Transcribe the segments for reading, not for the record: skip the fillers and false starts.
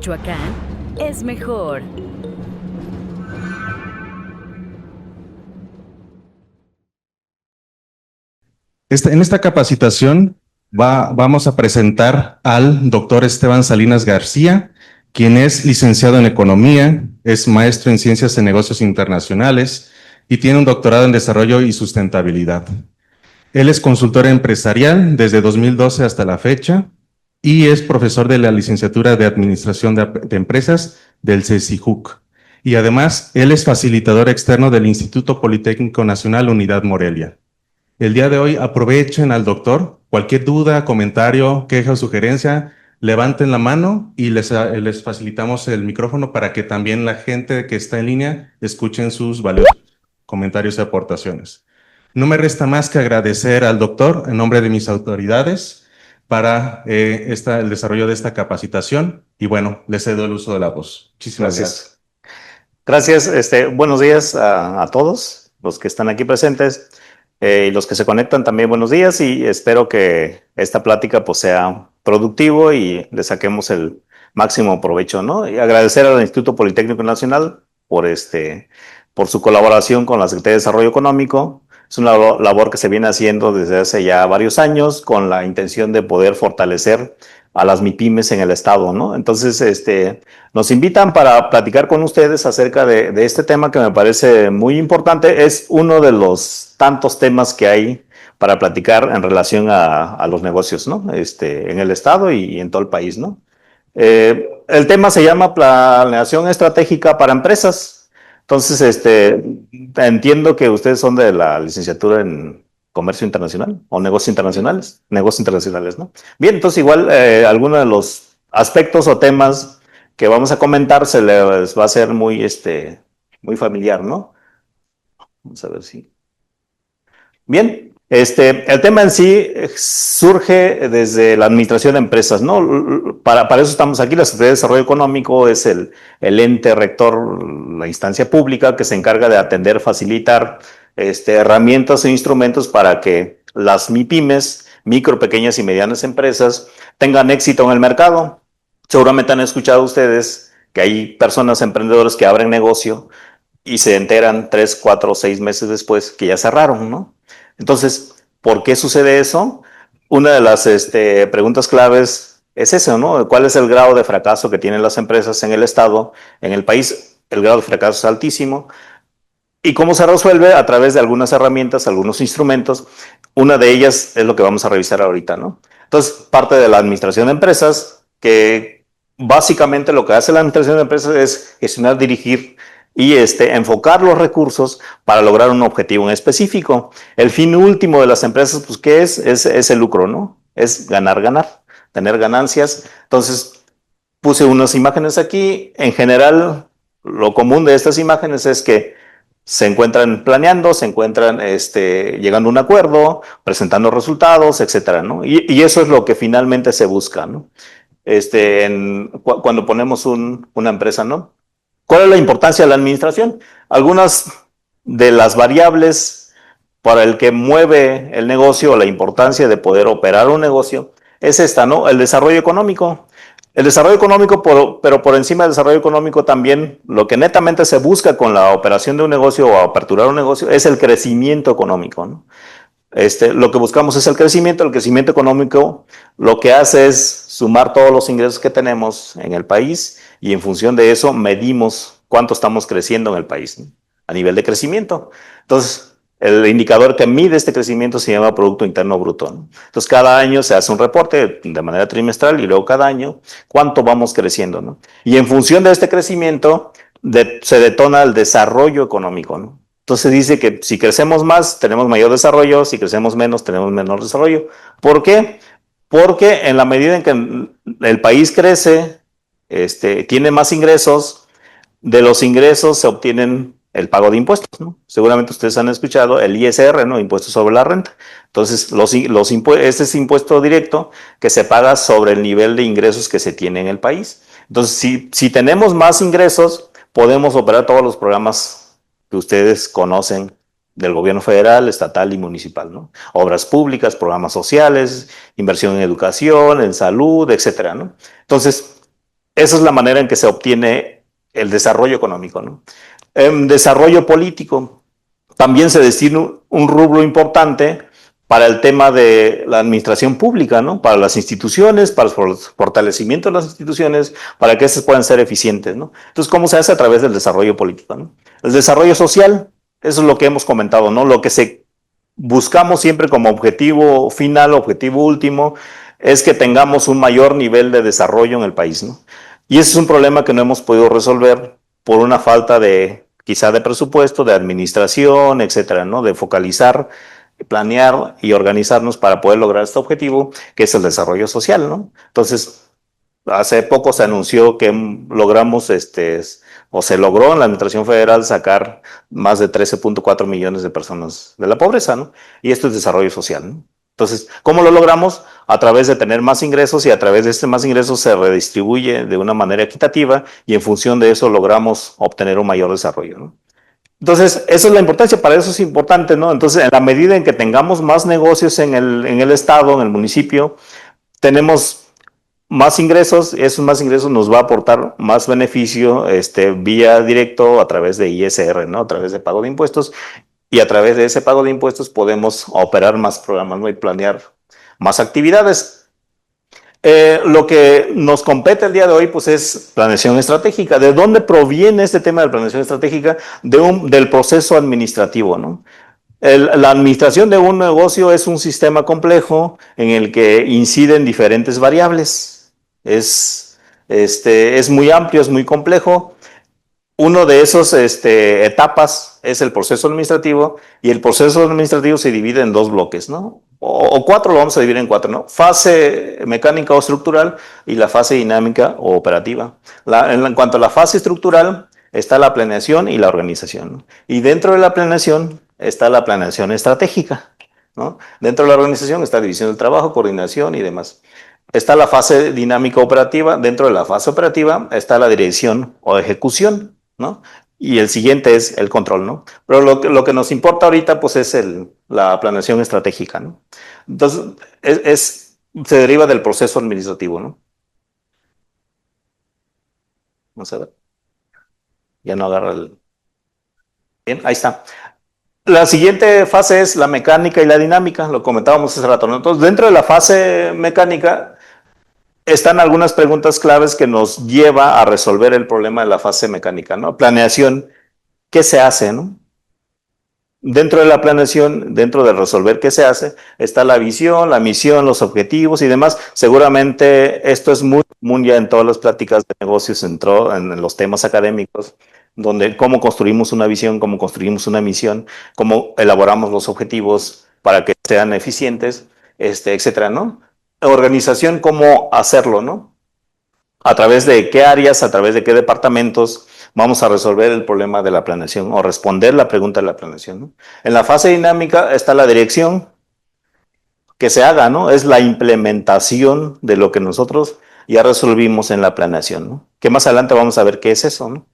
Michoacán es mejor. En esta capacitación vamos a presentar al doctor Esteban Salinas García, quien es licenciado en Economía, es maestro en Ciencias de Negocios Internacionales y tiene un doctorado en Desarrollo y Sustentabilidad. Él es consultor empresarial desde 2012 hasta la fecha y es profesor de la licenciatura de Administración de Empresas del CECIJUC. Y además, él es facilitador externo del Instituto Politécnico Nacional Unidad Morelia. El día de hoy aprovechen al doctor. Cualquier duda, comentario, queja o sugerencia, levanten la mano y les facilitamos el micrófono para que también la gente que está en línea escuchen sus valiosos comentarios y aportaciones. No me resta más que agradecer al doctor en nombre de mis autoridades para el desarrollo de esta capacitación y bueno, le cedo el uso de la voz. Muchísimas gracias. Gracias. Buenos días a todos los que están aquí presentes y los que se conectan también buenos días y espero que esta plática pues sea productivo y le saquemos el máximo provecho, ¿no? Y agradecer al Instituto Politécnico Nacional por su colaboración con la Secretaría de Desarrollo Económico. Es una labor que se viene haciendo desde hace ya varios años con la intención de poder fortalecer a las MIPYMES en el estado, ¿no? Entonces, nos invitan para platicar con ustedes acerca de este tema que me parece muy importante. Es uno de los tantos temas que hay para platicar en relación a los negocios, ¿no? En el estado y en todo el país, ¿no? El tema se llama Planeación Estratégica para Empresas. Entonces, entiendo que ustedes son de la licenciatura en Comercio Internacional o Negocios Internacionales, ¿no? Bien, entonces igual algunos de los aspectos o temas que vamos a comentar se les va a ser muy familiar, ¿no? Vamos a ver si. Bien, el tema en sí surge desde la administración de empresas, ¿no? Para eso estamos aquí. La Secretaría de Desarrollo Económico es el ente rector, la instancia pública que se encarga de atender, facilitar herramientas e instrumentos para que las MIPYMES, micro, pequeñas y medianas empresas, tengan éxito en el mercado. Seguramente han escuchado ustedes que hay personas emprendedoras que abren negocio y se enteran 3, 4, 6 meses después que ya cerraron, ¿no? Entonces, ¿por qué sucede eso? Una de las preguntas claves es eso, ¿no? ¿Cuál es el grado de fracaso que tienen las empresas en el estado, en el país? El grado de fracaso es altísimo. ¿Y cómo se resuelve? A través de algunas herramientas, algunos instrumentos. Una de ellas es lo que vamos a revisar ahorita, ¿no? Entonces, parte de la administración de empresas, que básicamente lo que hace la administración de empresas es gestionar, dirigir y enfocar los recursos para lograr un objetivo en específico. El fin último de las empresas, pues, ¿qué es? Es el lucro, ¿no? Es ganar, tener ganancias. Entonces, puse unas imágenes aquí. En general, lo común de estas imágenes es que se encuentran planeando, se encuentran llegando a un acuerdo, presentando resultados, etcétera, ¿no? Y eso es lo que finalmente se busca, ¿no? Cuando ponemos una empresa, ¿no? ¿Cuál es la importancia de la administración? Algunas de las variables para el que mueve el negocio, la importancia de poder operar un negocio, es esta, ¿no? El desarrollo económico. El desarrollo económico, pero por encima del desarrollo económico también, lo que netamente se busca con la operación de un negocio o aperturar un negocio es el crecimiento económico, ¿no? Lo que buscamos es el crecimiento económico lo que hace es sumar todos los ingresos que tenemos en el país y en función de eso medimos cuánto estamos creciendo en el país, ¿no? A nivel de crecimiento. Entonces, el indicador que mide este crecimiento se llama Producto Interno Bruto, ¿no? Entonces, cada año se hace un reporte de manera trimestral y luego cada año cuánto vamos creciendo, ¿no? Y en función de este crecimiento se detona el desarrollo económico, ¿no? Entonces dice que si crecemos más, tenemos mayor desarrollo, si crecemos menos, tenemos menor desarrollo. ¿Por qué? Porque en la medida en que el país crece, tiene más ingresos, de los ingresos se obtienen el pago de impuestos, ¿no? Seguramente ustedes han escuchado el ISR, ¿no? Impuesto sobre la renta. Entonces, este es impuesto directo que se paga sobre el nivel de ingresos que se tiene en el país. Entonces, si tenemos más ingresos, podemos operar todos los programas que ustedes conocen del gobierno federal, estatal y municipal, ¿no? Obras públicas, programas sociales, inversión en educación, en salud, etcétera, ¿no? Entonces, esa es la manera en que se obtiene el desarrollo económico, ¿no? Desarrollo político. También se destina un rubro importante para el tema de la administración pública, ¿no? Para las instituciones, para el fortalecimiento de las instituciones, para que éstas puedan ser eficientes, ¿no? Entonces, ¿cómo se hace? A través del desarrollo político, ¿no? El desarrollo social, eso es lo que hemos comentado, ¿no? Lo que buscamos siempre como objetivo final, objetivo último, es que tengamos un mayor nivel de desarrollo en el país, ¿no? Y ese es un problema que no hemos podido resolver por una falta de, quizá de presupuesto, de administración, etcétera, ¿no? De focalizar, planear y organizarnos para poder lograr este objetivo, que es el desarrollo social, ¿no? Entonces, hace poco se anunció que logramos, o se logró en la Administración Federal sacar más de 13.4 millones de personas de la pobreza, ¿no? Y esto es desarrollo social, ¿no? Entonces, ¿cómo lo logramos? A través de tener más ingresos, y a través de más ingresos se redistribuye de una manera equitativa, y en función de eso logramos obtener un mayor desarrollo, ¿no? Entonces, esa es la importancia, para eso es importante, ¿no? Entonces, en la medida en que tengamos más negocios en el estado, en el municipio, tenemos más ingresos, esos más ingresos nos va a aportar más beneficio, vía directo a través de ISR, ¿no? A través de pago de impuestos, y a través de ese pago de impuestos podemos operar más programas, ¿no? Y planear más actividades. Lo que nos compete el día de hoy, pues, es planeación estratégica. ¿De dónde proviene este tema de planeación estratégica? Del proceso administrativo, ¿no? La administración de un negocio es un sistema complejo en el que inciden diferentes variables. Es muy amplio, es muy complejo. Uno de esos etapas es el proceso administrativo, y el proceso administrativo se divide en dos bloques, ¿no? O cuatro, lo vamos a dividir en cuatro, ¿no? Fase mecánica o estructural y la fase dinámica o operativa. En cuanto a la fase estructural, está la planeación y la organización, ¿no? Y dentro de la planeación está la planeación estratégica, ¿no? Dentro de la organización está división del trabajo, coordinación y demás. Está la fase dinámica operativa. Dentro de la fase operativa está la dirección o ejecución, ¿no? Y el siguiente es el control, ¿no? Pero lo que nos importa ahorita, pues, es la planeación estratégica, ¿no? Entonces, se deriva del proceso administrativo, ¿no? Vamos a ver. Ya no agarra el... Bien, ahí está. La siguiente fase es la mecánica y la dinámica, lo comentábamos hace rato, ¿no? Entonces, dentro de la fase mecánica están algunas preguntas claves que nos lleva a resolver el problema de la fase mecánica, ¿no? Planeación, ¿qué se hace, no? Dentro de la planeación, dentro de resolver qué se hace, está la visión, la misión, los objetivos y demás. Seguramente esto es muy común ya en todas las pláticas de negocios, en los temas académicos, donde cómo construimos una visión, cómo construimos una misión, cómo elaboramos los objetivos para que sean eficientes, etcétera, ¿no? Organización, cómo hacerlo, ¿no? A través de qué áreas, a través de qué departamentos vamos a resolver el problema de la planeación o responder la pregunta de la planeación, ¿no? En la fase dinámica está la dirección, que se haga, ¿no? Es la implementación de lo que nosotros ya resolvimos en la planeación, ¿no? Que más adelante vamos a ver qué es eso, ¿no?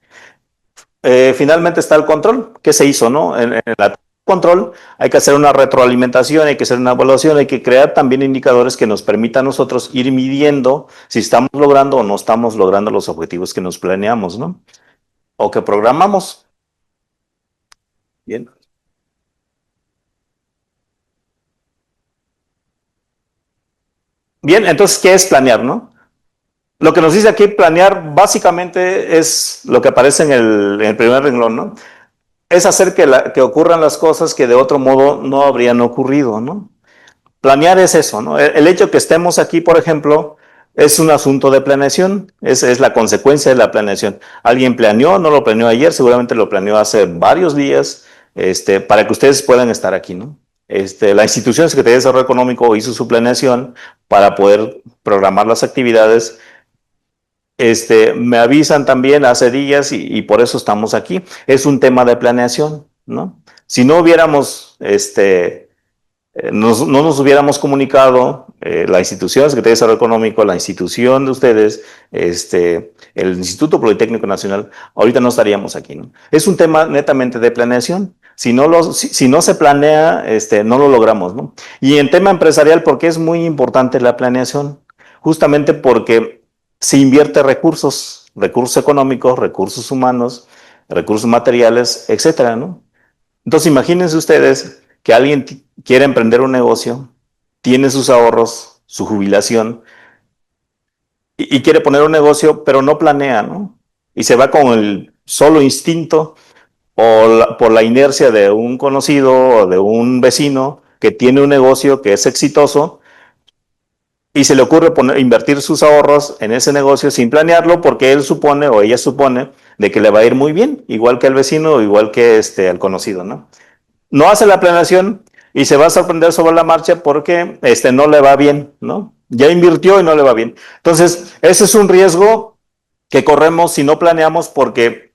Finalmente está el control, qué se hizo, ¿no? En la control hay que hacer una retroalimentación, hay que hacer una evaluación, hay que crear también indicadores que nos permitan a nosotros ir midiendo si estamos logrando o no estamos logrando los objetivos que nos planeamos, ¿no? O que programamos. Bien. Bien, entonces, ¿qué es planear, no? Lo que nos dice aquí planear básicamente es lo que aparece en el primer renglón, ¿no? Es hacer que ocurran las cosas que de otro modo no habrían ocurrido, ¿no? Planear es eso, ¿no? El hecho que estemos aquí, por ejemplo, es un asunto de planeación, es la consecuencia de la planeación. Alguien planeó, no lo planeó ayer, seguramente lo planeó hace varios días, para que ustedes puedan estar aquí, ¿no? La institución Secretaría de Desarrollo Económico hizo su planeación para poder programar las actividades. Me avisan también hace días y por eso estamos aquí. Es un tema de planeación, ¿no? Si no hubiéramos, no nos hubiéramos comunicado, la institución Secretaría de Desarrollo Económico, la institución de ustedes, el Instituto Politécnico Nacional, ahorita no estaríamos aquí, ¿no? Es un tema netamente de planeación. Si no se planea, no lo logramos, ¿no? Y en tema empresarial, ¿por qué es muy importante la planeación? Justamente porque se invierte recursos, recursos económicos, recursos humanos, recursos materiales, etcétera, ¿no? Entonces, imagínense ustedes que alguien quiere emprender un negocio, tiene sus ahorros, su jubilación, y quiere poner un negocio, pero no planea, ¿no? Y se va con el solo instinto o por la inercia de un conocido o de un vecino que tiene un negocio que es exitoso y se le ocurre invertir sus ahorros en ese negocio sin planearlo porque él supone o ella supone de que le va a ir muy bien, igual que al vecino o igual que al conocido, ¿no? No hace la planeación y se va a sorprender sobre la marcha porque no le va bien, ¿no? Ya invirtió y no le va bien. Entonces, ese es un riesgo que corremos si no planeamos porque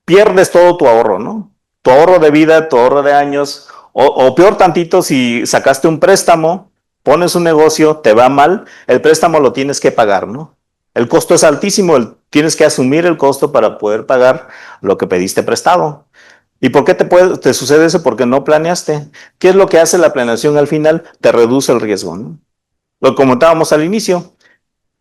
pierdes todo tu ahorro, ¿no? Tu ahorro de vida, tu ahorro de años, o peor tantito, si sacaste un préstamo, pones un negocio, te va mal, el préstamo lo tienes que pagar, ¿no? El costo es altísimo, tienes que asumir el costo para poder pagar lo que pediste prestado. ¿Y por qué te sucede eso? Porque no planeaste. ¿Qué es lo que hace la planeación al final? Te reduce el riesgo, ¿no? Lo comentábamos al inicio.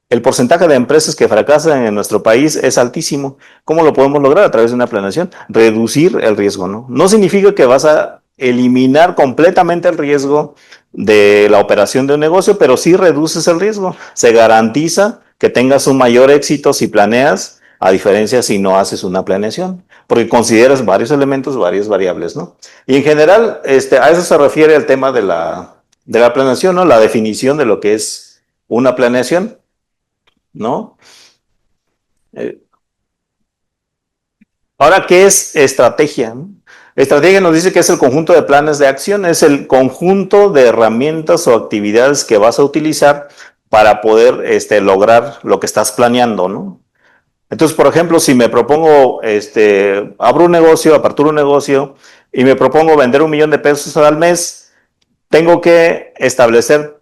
El porcentaje de empresas que fracasan en nuestro país es altísimo. ¿Cómo lo podemos lograr? A través de una planeación. Reducir el riesgo, ¿no? No significa que vas a eliminar completamente el riesgo de la operación de un negocio, pero sí reduces el riesgo. Se garantiza que tengas un mayor éxito si planeas, a diferencia si no haces una planeación, porque consideras varios elementos, varias variables, ¿no? Y en general, a eso se refiere el tema de la planeación, ¿no? La definición de lo que es una planeación, ¿no? Eh, Ahora, ¿qué es estrategia? Estrategia nos dice que es el conjunto de planes de acción, es el conjunto de herramientas o actividades que vas a utilizar para poder lograr lo que estás planeando, ¿no? Entonces, por ejemplo, si me propongo, abro un negocio, aperturo un negocio y me propongo vender $1,000,000 al mes, tengo que establecer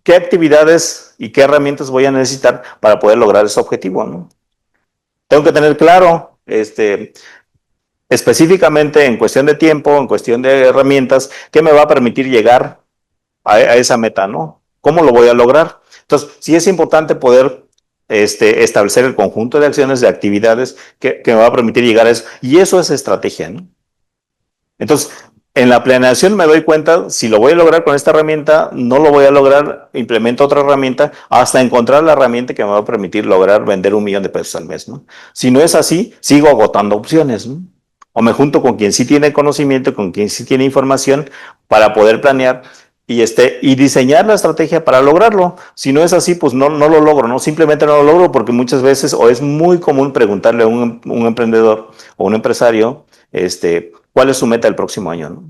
qué actividades y qué herramientas voy a necesitar para poder lograr ese objetivo, ¿no? Tengo que tener claro, específicamente en cuestión de tiempo, en cuestión de herramientas, qué me va a permitir llegar a esa meta, ¿no? ¿Cómo lo voy a lograr? Entonces, sí es importante poder establecer el conjunto de acciones, de actividades que me va a permitir llegar a eso. Y eso es estrategia, ¿no? Entonces, en la planeación me doy cuenta, si lo voy a lograr con esta herramienta, no lo voy a lograr, implemento otra herramienta hasta encontrar la herramienta que me va a permitir lograr vender $1,000,000 al mes, ¿no? Si no es así, sigo agotando opciones, ¿no? O me junto con quien sí tiene conocimiento, con quien sí tiene información para poder planear y diseñar la estrategia para lograrlo. Si no es así, pues no lo logro, ¿no? Simplemente no lo logro porque muchas veces, o es muy común preguntarle a un emprendedor o un empresario, cuál es su meta el próximo año, ¿no?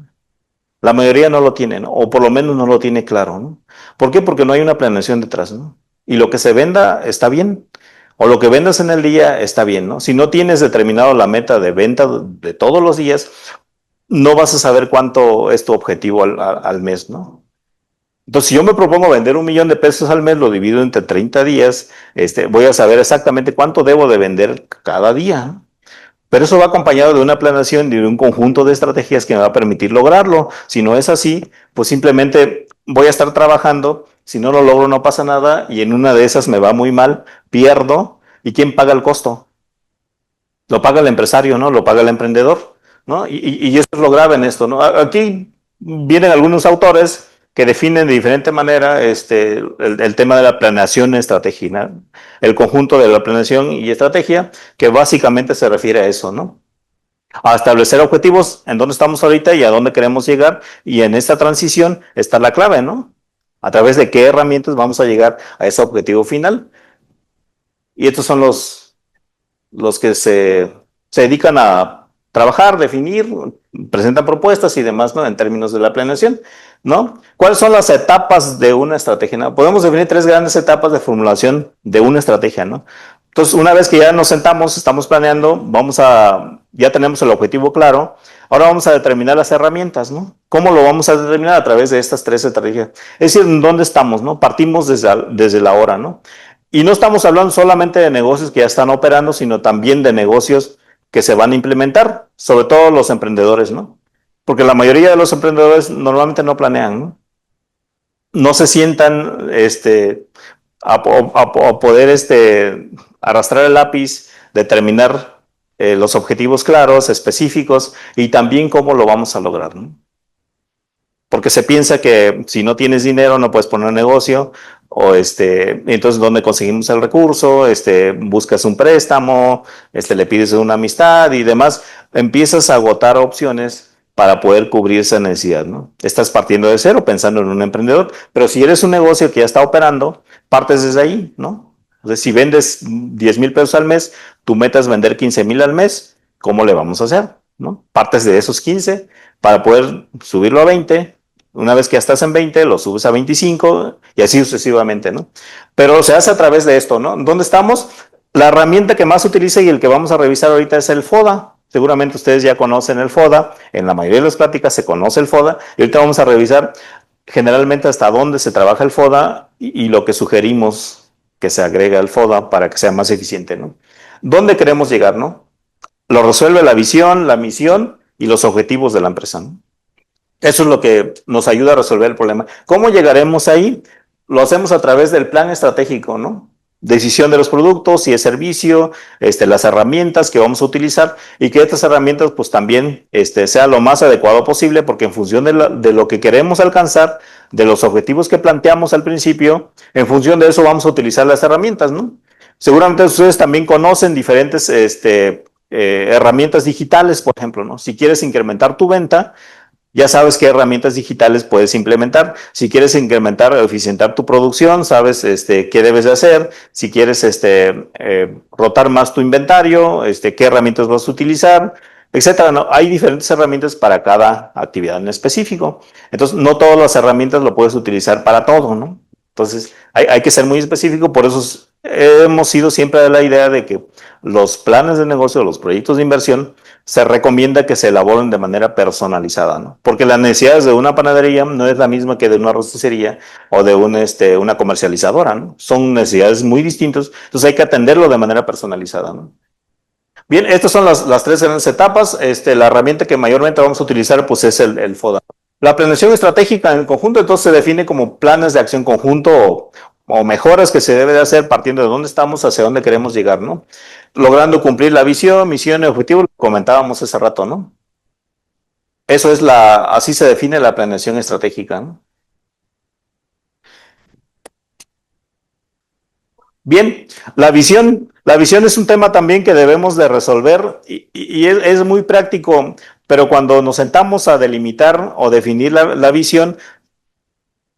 La mayoría no lo tiene, ¿no? O por lo menos no lo tiene claro, ¿no? ¿Por qué? Porque no hay una planeación detrás, ¿no? Y lo que se venda está bien, o lo que vendas en el día está bien, ¿no? Si no tienes determinado la meta de venta de todos los días, no vas a saber cuánto es tu objetivo al mes, ¿no? Entonces, si yo me propongo vender $1,000,000 al mes, lo divido entre 30 días, voy a saber exactamente cuánto debo de vender cada día, ¿no? Pero eso va acompañado de una planeación y de un conjunto de estrategias que me va a permitir lograrlo. Si no es así, pues simplemente voy a estar trabajando. Si no lo logro, no pasa nada. Y en una de esas me va muy mal, pierdo. ¿Y quién paga el costo? Lo paga el empresario, ¿no? Lo paga el emprendedor, ¿no? Y eso es lo grave en esto, ¿no? Aquí vienen algunos autores que definen de diferente manera el tema de la planeación estratégica, ¿no? El conjunto de la planeación y estrategia, que básicamente se refiere a eso, ¿no? A establecer objetivos en dónde estamos ahorita y a dónde queremos llegar, y en esta transición está la clave, ¿no? A través de qué herramientas vamos a llegar a ese objetivo final. Y estos son los que se dedican a trabajar, definir, presentan propuestas y demás, ¿no? En términos de la planeación, ¿no? ¿Cuáles son las etapas de una estrategia, ¿no? Podemos definir 3 grandes etapas de formulación de una estrategia, ¿no? Entonces, una vez que ya nos sentamos, estamos planeando, ya tenemos el objetivo claro, ahora vamos a determinar las herramientas, ¿no? ¿Cómo lo vamos a determinar? A través de estas 3 estrategias. Es decir, ¿dónde estamos, no? Partimos desde la hora, ¿no? Y no estamos hablando solamente de negocios que ya están operando, sino también de negocios que se van a implementar, sobre todo los emprendedores, ¿no? Porque la mayoría de los emprendedores normalmente no planean, ¿no? No se sientan, a poder arrastrar el lápiz, determinar los objetivos claros, específicos y también cómo lo vamos a lograr, ¿no? Porque se piensa que si no tienes dinero no puedes poner negocio, o entonces ¿dónde conseguimos el recurso? Buscas un préstamo, le pides una amistad y demás, empiezas a agotar opciones para poder cubrir esa necesidad, ¿no? Estás partiendo de cero pensando en un emprendedor, pero si eres un negocio que ya está operando, partes desde ahí, ¿no? Entonces, si vendes 10,000 pesos al mes, tu meta es vender 15,000 al mes, ¿cómo le vamos a hacer? ¿No? Partes de esos 15 para poder subirlo a 20. Una vez que ya estás en 20, lo subes a 25 y así sucesivamente, ¿no? Pero se hace a través de esto, ¿no? ¿Dónde estamos? La herramienta que más se utiliza y el que vamos a revisar ahorita es el FODA. Seguramente ustedes ya conocen el FODA. En la mayoría de las pláticas se conoce el FODA. Y ahorita vamos a revisar generalmente hasta dónde se trabaja el FODA y lo que sugerimos que se agrega al FODA para que sea más eficiente, ¿no? ¿Dónde queremos llegar, no? Lo resuelve la visión, la misión y los objetivos de la empresa, ¿no? Eso es lo que nos ayuda a resolver el problema. ¿Cómo llegaremos ahí? Lo hacemos a través del plan estratégico, ¿no? Decisión de los productos, si es servicio, las herramientas que vamos a utilizar y que estas herramientas pues también sea lo más adecuado posible porque en función de lo que queremos alcanzar, de los objetivos que planteamos al principio, en función de eso vamos a utilizar las herramientas, ¿no? Seguramente ustedes también conocen diferentes herramientas digitales, por ejemplo, ¿no? Si quieres incrementar tu venta, ya sabes qué herramientas digitales puedes implementar. Si quieres incrementar o eficientar tu producción, sabes qué debes de hacer. Si quieres rotar más tu inventario, qué herramientas vas a utilizar, etcétera, ¿no? Hay diferentes herramientas para cada actividad en específico. Entonces, no todas las herramientas lo puedes utilizar para todo, ¿no? Entonces, hay que ser muy específico, por eso hemos sido siempre de la idea de que los planes de negocio, los proyectos de inversión, se recomienda que se elaboren de manera personalizada, ¿no? Porque las necesidades de una panadería no es la misma que de una rosticería o de una comercializadora, ¿no? Son necesidades muy distintas, entonces hay que atenderlo de manera personalizada, ¿no? Bien, estas son las tres grandes etapas. La herramienta que mayormente vamos a utilizar pues es el FODA. La planeación estratégica en el conjunto entonces se define como planes de acción conjunto o mejoras que se debe de hacer partiendo de dónde estamos hacia dónde queremos llegar, ¿no? Logrando cumplir la visión, misión y objetivo, lo comentábamos hace rato, ¿no? Eso es así se define la planeación estratégica, ¿no? Bien, la visión es un tema también que debemos de resolver y es muy práctico, pero cuando nos sentamos a delimitar o definir la visión,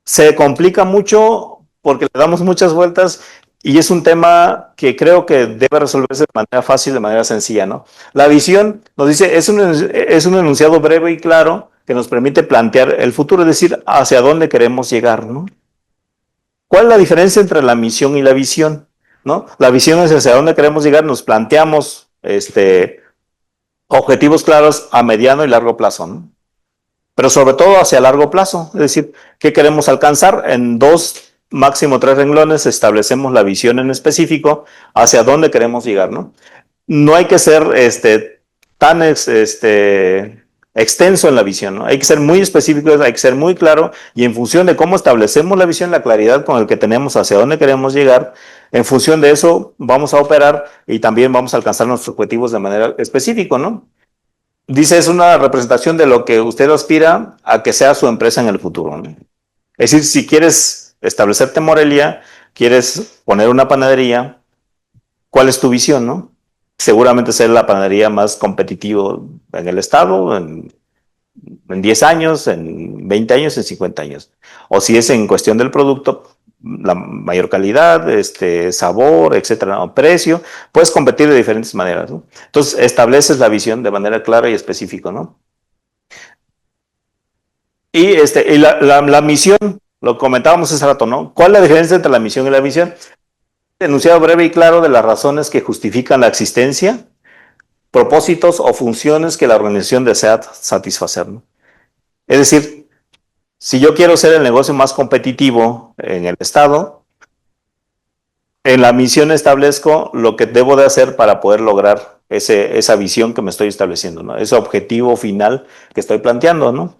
se complica mucho porque le damos muchas vueltas y es un tema que creo que debe resolverse de manera fácil, de manera sencilla, ¿no? La visión nos dice, es un enunciado breve y claro que nos permite plantear el futuro, es decir, hacia dónde queremos llegar, ¿no? ¿Cuál es la diferencia entre la misión y la visión? ¿No? La visión es hacia dónde queremos llegar, nos planteamos objetivos claros a mediano y largo plazo, ¿no? Pero sobre todo hacia largo plazo, es decir, ¿qué queremos alcanzar? En 2, máximo 3 renglones establecemos la visión en específico hacia dónde queremos llegar, ¿no? No hay que ser tan extenso en la visión, ¿no? Hay que ser muy específico, hay que ser muy claro y en función de cómo establecemos la visión, la claridad con el que tenemos hacia dónde queremos llegar, en función de eso vamos a operar y también vamos a alcanzar nuestros objetivos de manera específica, ¿no? Dice, es una representación de lo que usted aspira a que sea su empresa en el futuro, ¿no? Es decir, si quieres establecerte en Morelia, quieres poner una panadería, ¿cuál es tu visión, no? Seguramente ser la panadería más competitiva en el estado, en 10 años, en 20 años, en 50 años. O si es en cuestión del producto, la mayor calidad, sabor, etcétera, ¿no? Precio, puedes competir de diferentes maneras, ¿no? Entonces, estableces la visión de manera clara y específica, ¿no? Y, la misión, lo comentábamos hace rato, ¿no? ¿Cuál es la diferencia entre la misión y la visión? Enunciado breve y claro de las razones que justifican la existencia, propósitos o funciones que la organización desea satisfacer, ¿no? Es decir, si yo quiero ser el negocio más competitivo en el estado, en la misión establezco lo que debo de hacer para poder lograr esa visión que me estoy estableciendo, ¿no? Ese objetivo final que estoy planteando, ¿no?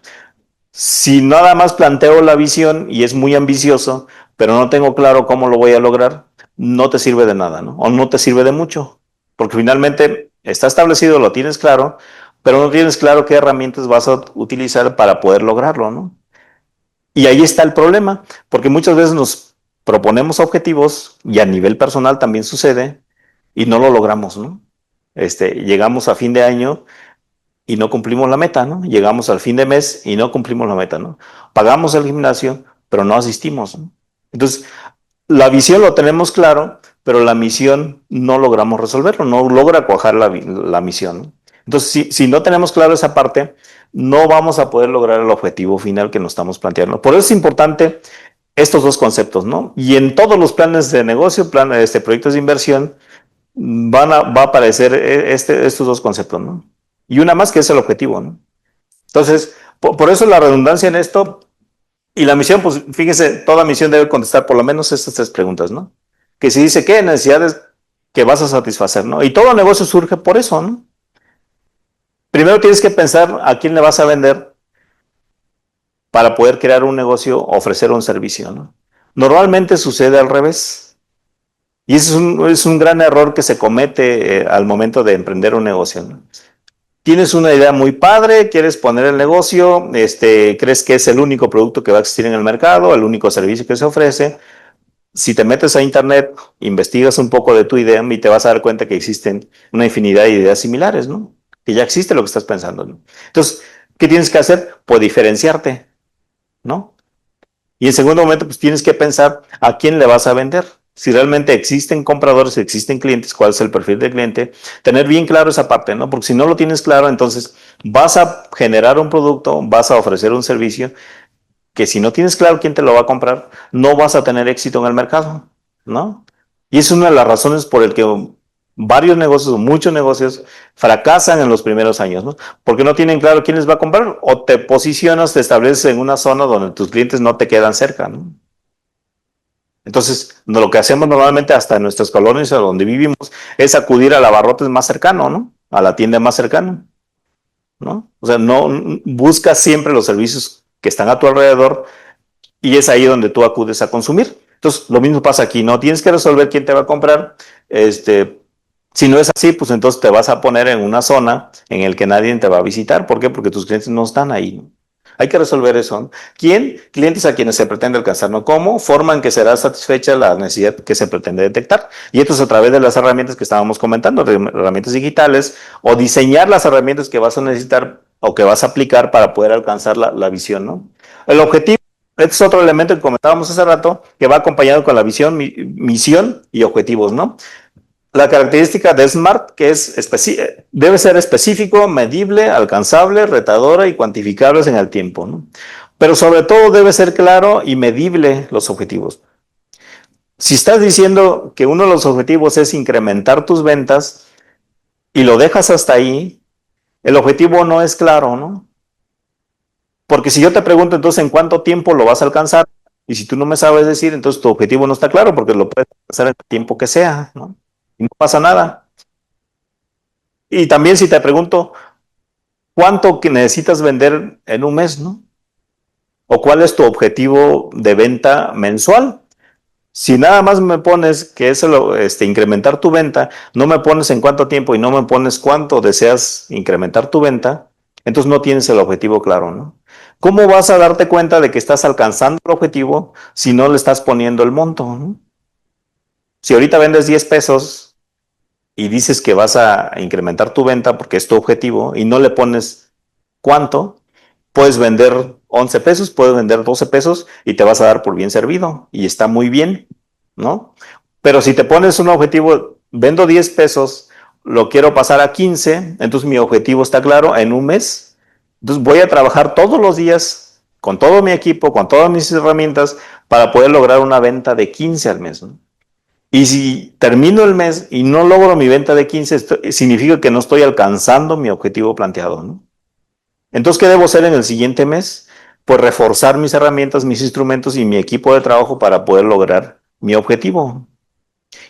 Si nada más planteo la visión y es muy ambicioso, pero no tengo claro cómo lo voy a lograr, no te sirve de nada, ¿no? O no te sirve de mucho, porque finalmente está establecido, lo tienes claro, pero no tienes claro qué herramientas vas a utilizar para poder lograrlo, ¿no? Y ahí está el problema, porque muchas veces nos proponemos objetivos y a nivel personal también sucede y no lo logramos, ¿no? Llegamos a fin de año y no cumplimos la meta, ¿no? Llegamos al fin de mes y no cumplimos la meta, ¿no? Pagamos el gimnasio, pero no asistimos, ¿no? Entonces, la visión lo tenemos claro, pero la misión no logramos resolverlo, no logra cuajar la misión, ¿no? Entonces, si no tenemos claro esa parte, no vamos a poder lograr el objetivo final que nos estamos planteando. Por eso es importante estos dos conceptos, ¿no? Y en todos los planes de negocio, proyectos de inversión, va a aparecer estos dos conceptos, ¿no? Y una más que es el objetivo, ¿no? Entonces, por eso la redundancia en esto y la misión, pues fíjese, toda misión debe contestar por lo menos estas tres preguntas, ¿no? Que si dice qué necesidades que vas a satisfacer, ¿no? Y todo negocio surge por eso, ¿no? Primero tienes que pensar a quién le vas a vender para poder crear un negocio, ofrecer un servicio, ¿no? Normalmente sucede al revés. Y ese es un gran error que se comete al momento de emprender un negocio, ¿no? Tienes una idea muy padre, quieres poner el negocio, crees que es el único producto que va a existir en el mercado, el único servicio que se ofrece. Si te metes a internet, investigas un poco de tu idea y te vas a dar cuenta que existen una infinidad de ideas similares, ¿no? Que ya existe lo que estás pensando, ¿no? Entonces, ¿qué tienes que hacer? Pues diferenciarte, ¿no? Y en segundo momento, pues tienes que pensar a quién le vas a vender. Si realmente existen compradores, existen clientes, cuál es el perfil del cliente, tener bien claro esa parte, ¿no? Porque si no lo tienes claro, entonces vas a generar un producto, vas a ofrecer un servicio que si no tienes claro quién te lo va a comprar, no vas a tener éxito en el mercado, ¿no? Y es una de las razones por el que varios negocios, muchos negocios, fracasan en los primeros años, ¿no? Porque no tienen claro quién les va a comprar o te posicionas, te estableces en una zona donde tus clientes no te quedan cerca, ¿no? Entonces, lo que hacemos normalmente hasta en nuestras colonias a donde vivimos es acudir al abarrotes más cercano, ¿no? A la tienda más cercana, ¿no? O sea, no buscas siempre los servicios que están a tu alrededor y es ahí donde tú acudes a consumir. Entonces, lo mismo pasa aquí, ¿no? Tienes que resolver quién te va a comprar. Si no es así, pues entonces te vas a poner en una zona en la que nadie te va a visitar. ¿Por qué? Porque tus clientes no están ahí. Hay que resolver eso, ¿no? ¿Quién? Clientes a quienes se pretende alcanzar, ¿no? ¿Cómo? Forma en que será satisfecha la necesidad que se pretende detectar. Y esto es a través de las herramientas que estábamos comentando, herramientas digitales, o diseñar las herramientas que vas a necesitar o que vas a aplicar para poder alcanzar la visión, ¿no? El objetivo, este es otro elemento que comentábamos hace rato, que va acompañado con la visión, misión y objetivos, ¿no? La característica de SMART, que debe ser específico, medible, alcanzable, retadora y cuantificables en el tiempo, ¿no? Pero sobre todo debe ser claro y medible los objetivos. Si estás diciendo que uno de los objetivos es incrementar tus ventas y lo dejas hasta ahí, el objetivo no es claro, ¿no? Porque si yo te pregunto entonces en cuánto tiempo lo vas a alcanzar, y si tú no me sabes decir, entonces tu objetivo no está claro porque lo puedes alcanzar en el tiempo que sea, ¿no? Y no pasa nada. Y también si te pregunto, ¿cuánto que necesitas vender en un mes, no? ¿O cuál es tu objetivo de venta mensual? Si nada más me pones que es incrementar tu venta, no me pones en cuánto tiempo y no me pones cuánto deseas incrementar tu venta, entonces no tienes el objetivo claro, ¿no? ¿Cómo vas a darte cuenta de que estás alcanzando el objetivo si no le estás poniendo el monto, ¿no? Si ahorita vendes 10 pesos y dices que vas a incrementar tu venta porque es tu objetivo y no le pones cuánto, puedes vender 11 pesos, puedes vender 12 pesos y te vas a dar por bien servido y está muy bien, ¿no? Pero si te pones un objetivo, vendo 10 pesos, lo quiero pasar a 15, entonces mi objetivo está claro en un mes. Entonces voy a trabajar todos los días con todo mi equipo, con todas mis herramientas para poder lograr una venta de 15 al mes, ¿no? Y si termino el mes y no logro mi venta de 15, significa que no estoy alcanzando mi objetivo planteado, ¿no? Entonces, ¿qué debo hacer en el siguiente mes? Pues reforzar mis herramientas, mis instrumentos y mi equipo de trabajo para poder lograr mi objetivo.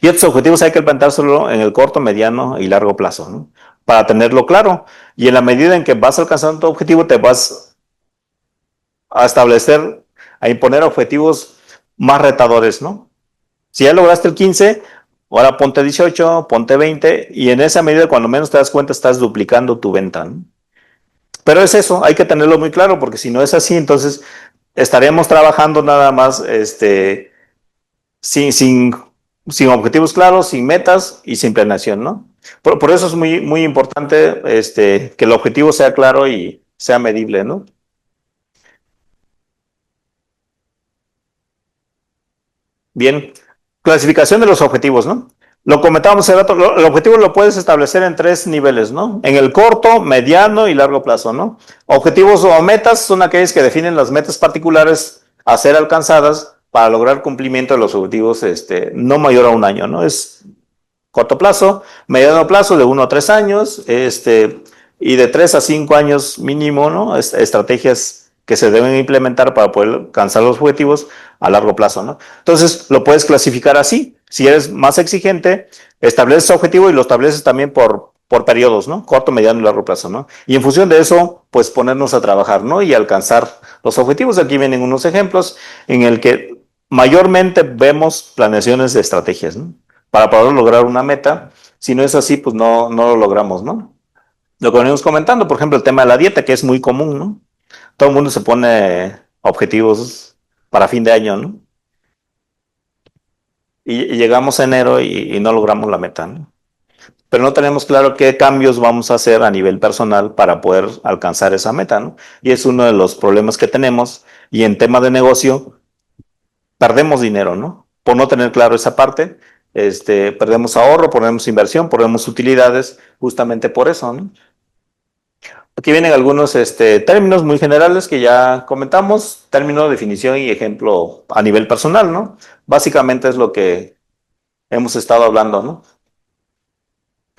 Y estos objetivos hay que planteárselo en el corto, mediano y largo plazo, ¿no? Para tenerlo claro. Y en la medida en que vas alcanzando tu objetivo, te vas a establecer, a imponer objetivos más retadores, ¿no? Si ya lograste el 15, ahora ponte 18, ponte 20 y en esa medida cuando menos te das cuenta estás duplicando tu venta, ¿no? Pero es eso, hay que tenerlo muy claro porque si no es así, entonces estaríamos trabajando nada más sin, sin, sin objetivos claros, sin metas y sin planeación, ¿no? Por eso es muy, muy importante que el objetivo sea claro y sea medible, ¿no? Bien, clasificación de los objetivos, ¿no? Lo comentábamos hace rato, el objetivo lo puedes establecer en 3 niveles, ¿no? En el corto, mediano y largo plazo, ¿no? Objetivos o metas son aquellos que definen las metas particulares a ser alcanzadas para lograr cumplimiento de los objetivos no mayor a un año, ¿no? Es corto plazo, mediano plazo de 1 a 3 años, y de 3 a 5 años mínimo, ¿no? Estrategias que se deben implementar para poder alcanzar los objetivos a largo plazo, ¿no? Entonces, lo puedes clasificar así. Si eres más exigente, estableces objetivo y lo estableces también por periodos, ¿no? Corto, mediano y largo plazo, ¿no? Y en función de eso, pues ponernos a trabajar, ¿no? Y alcanzar los objetivos. Aquí vienen unos ejemplos en el que mayormente vemos planeaciones de estrategias, ¿no? Para poder lograr una meta. Si no es así, pues no lo logramos, ¿no? Lo que venimos comentando, por ejemplo, el tema de la dieta, que es muy común, ¿no? Todo el mundo se pone objetivos para fin de año, ¿no? Y llegamos a enero y no logramos la meta, ¿no? Pero no tenemos claro qué cambios vamos a hacer a nivel personal para poder alcanzar esa meta, ¿no? Y es uno de los problemas que tenemos. Y en tema de negocio, perdemos dinero, ¿no? Por no tener claro esa parte, perdemos ahorro, perdemos inversión, perdemos utilidades, justamente por eso, ¿no? Aquí vienen algunos términos muy generales que ya comentamos, término, definición y ejemplo a nivel personal, ¿no? Básicamente es lo que hemos estado hablando, ¿no?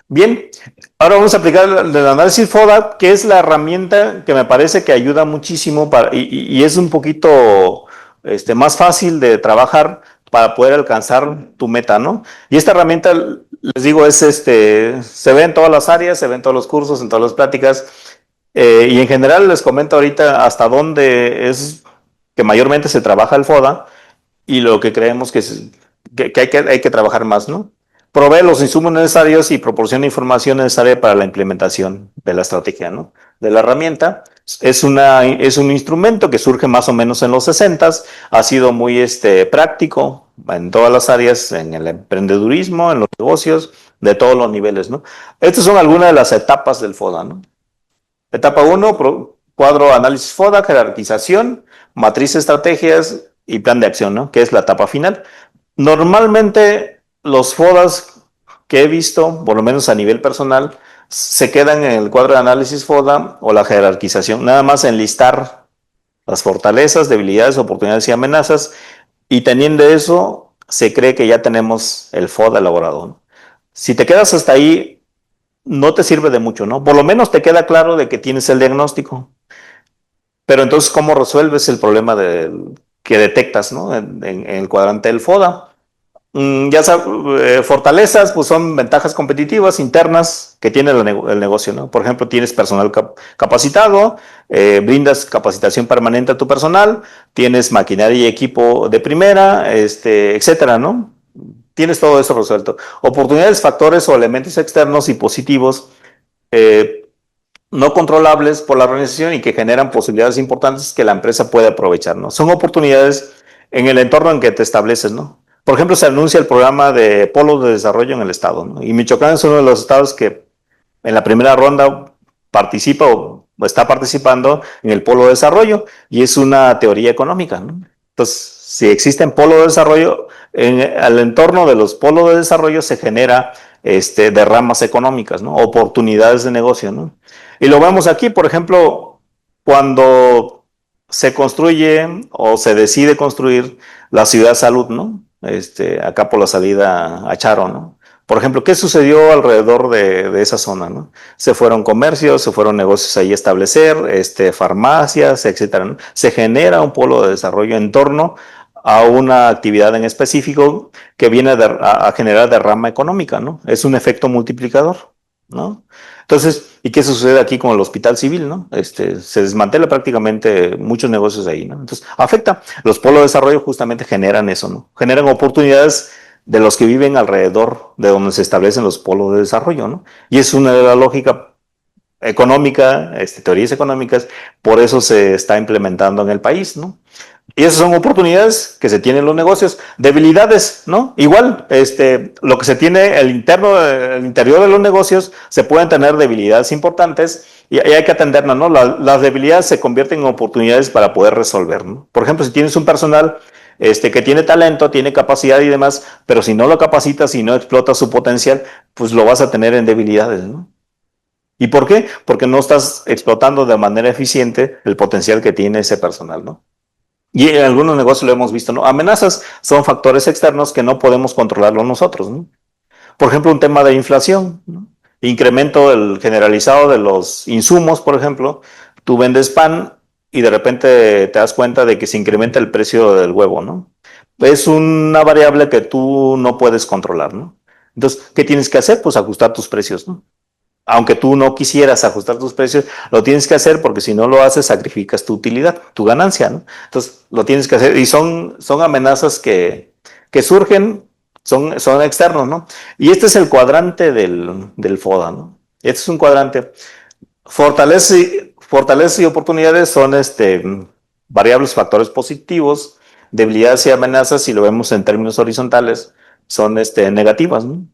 Bien, ahora vamos a aplicar el análisis FODA, que es la herramienta que me parece que ayuda muchísimo y es un poquito más fácil de trabajar para poder alcanzar tu meta, ¿no? Y esta herramienta, les digo, se ve en todas las áreas, se ve en todos los cursos, en todas las pláticas, y en general les comento ahorita hasta dónde es que mayormente se trabaja el FODA y lo que creemos que hay que trabajar más, ¿no? Provee los insumos necesarios y proporciona información necesaria para la implementación de la estrategia, ¿no? De la herramienta. Es un instrumento que surge más o menos en los 60, ha sido muy práctico en todas las áreas, en el emprendedurismo, en los negocios, de todos los niveles, ¿no? Estas son algunas de las etapas del FODA, ¿no? Etapa 1, cuadro análisis FODA, jerarquización, matriz estrategias y plan de acción, ¿no? Que es la etapa final. Normalmente los FODAs que he visto, por lo menos a nivel personal, se quedan en el cuadro de análisis FODA o la jerarquización, nada más enlistar las fortalezas, debilidades, oportunidades y amenazas, y teniendo eso, se cree que ya tenemos el FODA elaborado, ¿no? Si te quedas hasta ahí, no te sirve de mucho, ¿no? Por lo menos te queda claro de que tienes el diagnóstico, pero entonces, ¿cómo resuelves el problema que detectas, ¿no? En el cuadrante del FODA. Ya sabes, fortalezas, pues son ventajas competitivas internas que tiene el negocio, ¿no? Por ejemplo, tienes personal capacitado, brindas capacitación permanente a tu personal, tienes maquinaria y equipo de primera, etcétera, ¿no? Tienes todo eso resuelto. Oportunidades, factores o elementos externos y positivos eh, no controlables por la organización y que generan posibilidades importantes que la empresa puede aprovechar, ¿no? Son oportunidades en el entorno en que te estableces, ¿no? Por ejemplo, se anuncia el programa de polos de desarrollo en el estado, ¿no? Y Michoacán es uno de los estados que en la primera ronda participa o está participando en el polo de desarrollo y es una teoría económica, ¿no? Entonces, si existen polos de desarrollo, en el entorno de los polos de desarrollo se genera derramas económicas, ¿no? Oportunidades de negocio, ¿no? Y lo vemos aquí, por ejemplo, cuando se construye o se decide construir la ciudad salud, ¿no? Acá por la salida a Charo, ¿no? Por ejemplo, ¿qué sucedió alrededor de esa zona, ¿no? Se fueron comercios, se fueron negocios ahí a establecer, farmacias, etcétera, ¿no? Se genera un polo de desarrollo en torno a una actividad en específico que viene a generar derrama económica, ¿no? Es un efecto multiplicador, ¿no? Entonces, ¿y qué sucede aquí con el hospital civil, no? Se desmantela prácticamente muchos negocios ahí, ¿no? Entonces, afecta. Los polos de desarrollo justamente generan eso, ¿no? Generan oportunidades de los que viven alrededor de donde se establecen los polos de desarrollo, ¿no? Y es una de las lógicas económica, teorías económicas, por eso se está implementando en el país, ¿no? Y esas son oportunidades que se tienen en los negocios. Debilidades, ¿no? Igual, lo que se tiene el interior de los negocios, se pueden tener debilidades importantes y hay que atenderlas, ¿no? Las debilidades se convierten en oportunidades para poder resolver, ¿no? Por ejemplo, si tienes un personal que tiene talento, tiene capacidad y demás, pero si no lo capacitas y no explotas su potencial, pues lo vas a tener en debilidades, ¿no? ¿Y por qué? Porque no estás explotando de manera eficiente el potencial que tiene ese personal, ¿no? Y en algunos negocios lo hemos visto, ¿no? Amenazas son factores externos que no podemos controlarlo nosotros, ¿no? Por ejemplo, un tema de inflación, ¿no? Incremento generalizado de los insumos, por ejemplo. Tú vendes pan y de repente te das cuenta de que se incrementa el precio del huevo, ¿no? Es una variable que tú no puedes controlar, ¿no? Entonces, ¿qué tienes que hacer? Pues ajustar tus precios, ¿no? Aunque tú no quisieras ajustar tus precios, lo tienes que hacer porque si no lo haces, sacrificas tu utilidad, tu ganancia, ¿no? Entonces, lo tienes que hacer y son amenazas que surgen, son externos, ¿no? Y este es el cuadrante del FODA, ¿no? Este es un cuadrante. Fortalezas y oportunidades son variables, factores positivos, debilidades y amenazas, si lo vemos en términos horizontales, son negativas, ¿no?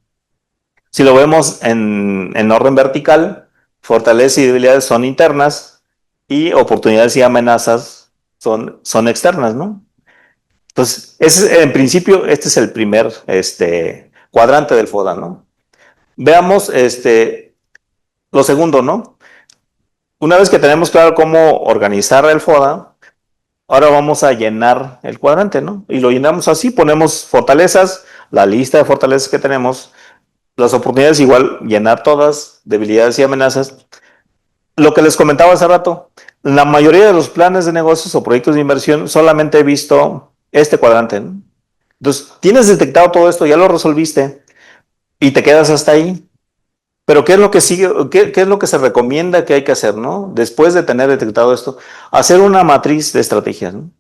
Si lo vemos en orden vertical, fortalezas y debilidades son internas y oportunidades y amenazas son externas, ¿no? Entonces, en principio, este es el primer cuadrante del FODA, ¿no? Veamos lo segundo, ¿no? Una vez que tenemos claro cómo organizar el FODA, ahora vamos a llenar el cuadrante, ¿no? Y lo llenamos así, ponemos fortalezas, la lista de fortalezas que tenemos, las oportunidades igual, llenar todas, debilidades y amenazas. Lo que les comentaba hace rato, la mayoría de los planes de negocios o proyectos de inversión solamente he visto este cuadrante, ¿no? Entonces, tienes detectado todo esto, ya lo resolviste y te quedas hasta ahí. Pero ¿qué es lo que sigue? ¿Qué es lo que se recomienda que hay que hacer, ¿no? Después de tener detectado esto, hacer una matriz de estrategias, ¿no?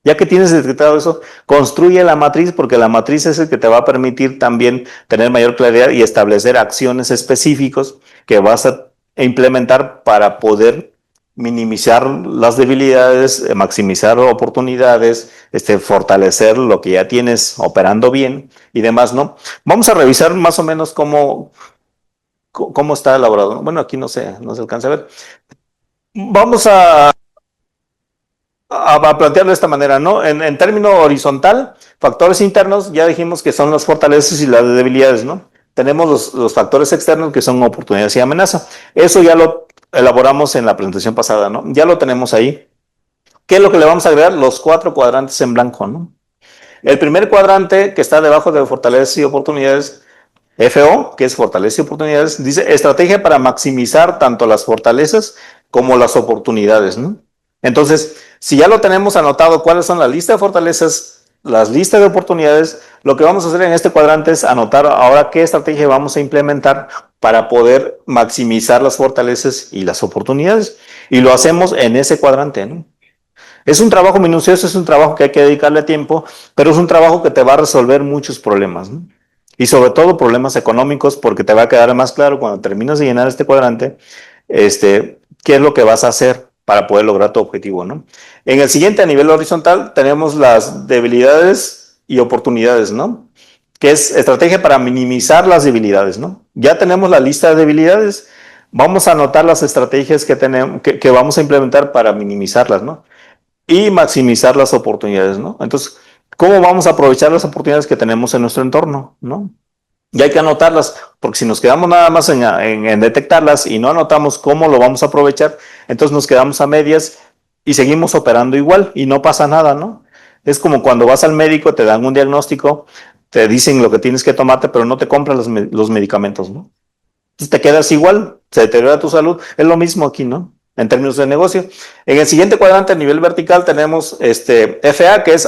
Ya que tienes detectado eso, construye la matriz porque la matriz es el que te va a permitir también tener mayor claridad y establecer acciones específicos que vas a implementar para poder minimizar las debilidades, maximizar oportunidades, fortalecer lo que ya tienes operando bien y demás, ¿no? Vamos a revisar más o menos cómo está elaborado. Bueno, aquí no se alcanza a ver. Vamos a plantearlo de esta manera, ¿no? En término horizontal, factores internos, ya dijimos que son las fortalezas y las debilidades, ¿no? Tenemos los factores externos que son oportunidades y amenaza. Eso ya lo elaboramos en la presentación pasada, ¿no? Ya lo tenemos ahí. ¿Qué es lo que le vamos a agregar? Los 4 cuadrantes en blanco, ¿no? El primer cuadrante que está debajo de fortalezas y oportunidades, FO, que es fortalezas y oportunidades, dice estrategia para maximizar tanto las fortalezas como las oportunidades, ¿no? Entonces, si ya lo tenemos anotado cuáles son las listas de fortalezas, las listas de oportunidades, lo que vamos a hacer en este cuadrante es anotar ahora qué estrategia vamos a implementar para poder maximizar las fortalezas y las oportunidades. Y lo hacemos en ese cuadrante, ¿no? Es un trabajo minucioso, es un trabajo que hay que dedicarle tiempo, pero es un trabajo que te va a resolver muchos problemas, ¿no? Y sobre todo problemas económicos, porque te va a quedar más claro cuando terminas de llenar este cuadrante, qué es lo que vas a hacer para poder lograr tu objetivo, ¿no? En el siguiente, a nivel horizontal, tenemos las debilidades y oportunidades, ¿no? Que es estrategia para minimizar las debilidades, ¿no? Ya tenemos la lista de debilidades, vamos a anotar las estrategias que vamos a implementar para minimizarlas, ¿no? Y maximizar las oportunidades, ¿no? Entonces, ¿cómo vamos a aprovechar las oportunidades que tenemos en nuestro entorno, ¿no? Y hay que anotarlas, porque si nos quedamos nada más en detectarlas y no anotamos cómo lo vamos a aprovechar, entonces nos quedamos a medias y seguimos operando igual y no pasa nada, ¿no? Es como cuando vas al médico, te dan un diagnóstico, te dicen lo que tienes que tomarte, pero no te compran los medicamentos, ¿no? Entonces te quedas igual, se deteriora tu salud, es lo mismo aquí, ¿no? en términos de negocio. En el siguiente cuadrante a nivel vertical tenemos FA, que es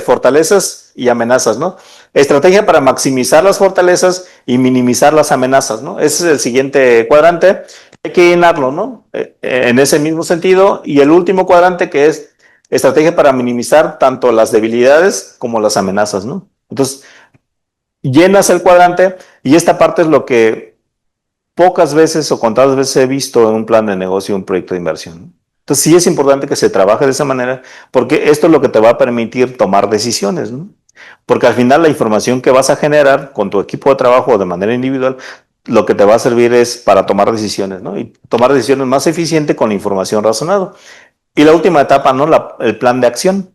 fortalezas y amenazas, ¿no? Estrategia para maximizar las fortalezas y minimizar las amenazas, ¿no? Ese es el siguiente cuadrante. Hay que llenarlo, ¿no? En ese mismo sentido. Y el último cuadrante, que es estrategia para minimizar tanto las debilidades como las amenazas, ¿no? Entonces, llenas el cuadrante y esta parte es lo que pocas veces o contadas veces he visto en un plan de negocio, un proyecto de inversión. Entonces sí es importante que se trabaje de esa manera porque esto es lo que te va a permitir tomar decisiones, ¿no? Porque al final la información que vas a generar con tu equipo de trabajo o de manera individual, lo que te va a servir es para tomar decisiones, ¿no? Y tomar decisiones más eficiente con la información razonada. Y la última etapa, ¿no? El plan de acción.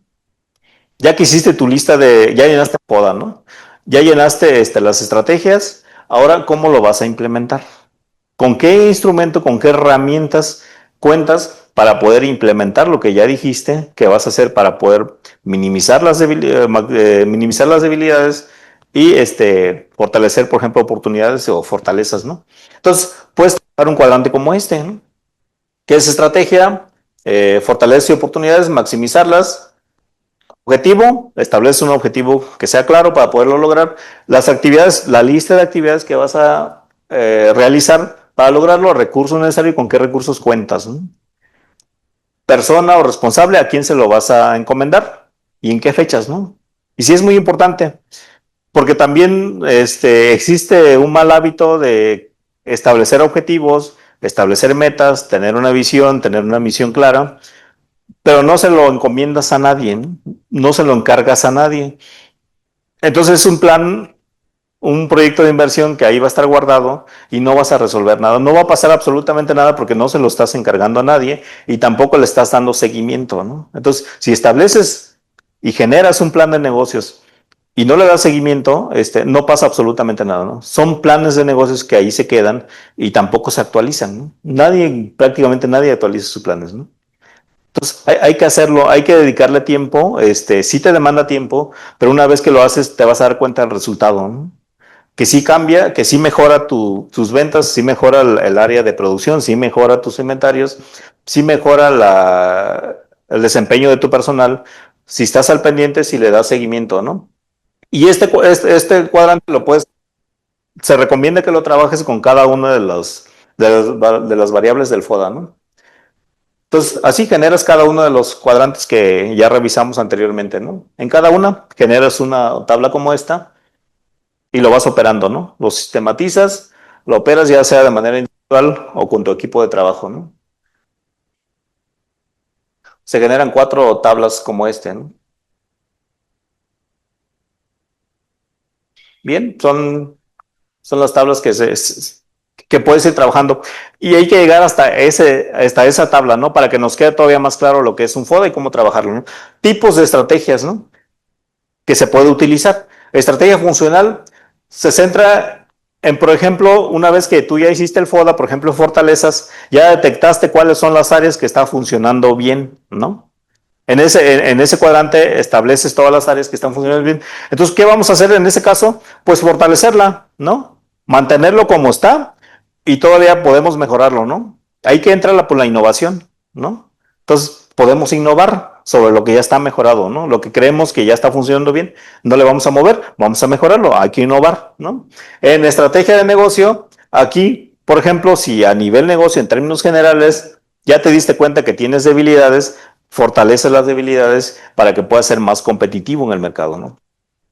Ya que hiciste tu lista ya llenaste poda, ¿no? Ya llenaste las estrategias, ahora ¿cómo lo vas a implementar? ¿Con qué instrumento, con qué herramientas cuentas para poder implementar lo que ya dijiste que vas a hacer para poder minimizar las debilidades y fortalecer, por ejemplo, oportunidades o fortalezas, ¿no? Entonces, puedes trabajar un cuadrante como ¿no? Que es estrategia, fortalezas y oportunidades, maximizarlas. Objetivo, establece un objetivo que sea claro para poderlo lograr. Las actividades, la lista de actividades que vas a realizar para lograrlo, recursos necesarios y con qué recursos cuentas, ¿no? Persona o responsable, a quién se lo vas a encomendar y en qué fechas, ¿no? Y sí es muy importante, porque también existe un mal hábito de establecer objetivos, establecer metas, tener una visión, tener una misión clara, pero no se lo encomiendas a nadie, ¿no? No se lo encargas a nadie. Entonces es un proyecto de inversión que ahí va a estar guardado y no vas a resolver nada. No va a pasar absolutamente nada porque no se lo estás encargando a nadie y tampoco le estás dando seguimiento, ¿no? Entonces, si estableces y generas un plan de negocios y no le das seguimiento, no pasa absolutamente nada, ¿no? Son planes de negocios que ahí se quedan y tampoco se actualizan, ¿no? Prácticamente nadie actualiza sus planes, ¿no? Entonces, hay que hacerlo, hay que dedicarle tiempo, sí te demanda tiempo, pero una vez que lo haces te vas a dar cuenta del resultado, ¿no? Que sí cambia, que sí mejora tus ventas, sí mejora el área de producción, sí mejora tus inventarios, sí mejora el desempeño de tu personal, si estás al pendiente, si le das seguimiento, ¿no? Y este cuadrante se recomienda que lo trabajes con cada una de las variables del FODA, ¿no? Entonces, así generas cada uno de los cuadrantes que ya revisamos anteriormente, ¿no? En cada una generas una tabla como esta y lo vas operando, ¿no? Lo sistematizas, lo operas ya sea de manera individual o con tu equipo de trabajo, ¿no? Se generan 4 tablas como ¿no? Bien, son las tablas que puedes ir trabajando. Y hay que llegar hasta esa tabla, ¿no? Para que nos quede todavía más claro lo que es un FODA y cómo trabajarlo, ¿no? Tipos de estrategias, ¿no? Que se puede utilizar. Estrategia funcional se centra en, por ejemplo, una vez que tú ya hiciste el FODA, por ejemplo, fortalezas, ya detectaste cuáles son las áreas que están funcionando bien, ¿no? En ese cuadrante estableces todas las áreas que están funcionando bien. Entonces, ¿qué vamos a hacer en ese caso? Pues fortalecerla, ¿no? Mantenerlo como está y todavía podemos mejorarlo, ¿no? Ahí que entra la innovación, ¿no? Entonces, podemos innovar sobre lo que ya está mejorado, ¿no? Lo que creemos que ya está funcionando bien, no le vamos a mover, vamos a mejorarlo, hay que innovar, ¿no? En estrategia de negocio, aquí, por ejemplo, si a nivel negocio, en términos generales, ya te diste cuenta que tienes debilidades, fortalece las debilidades para que puedas ser más competitivo en el mercado, ¿no?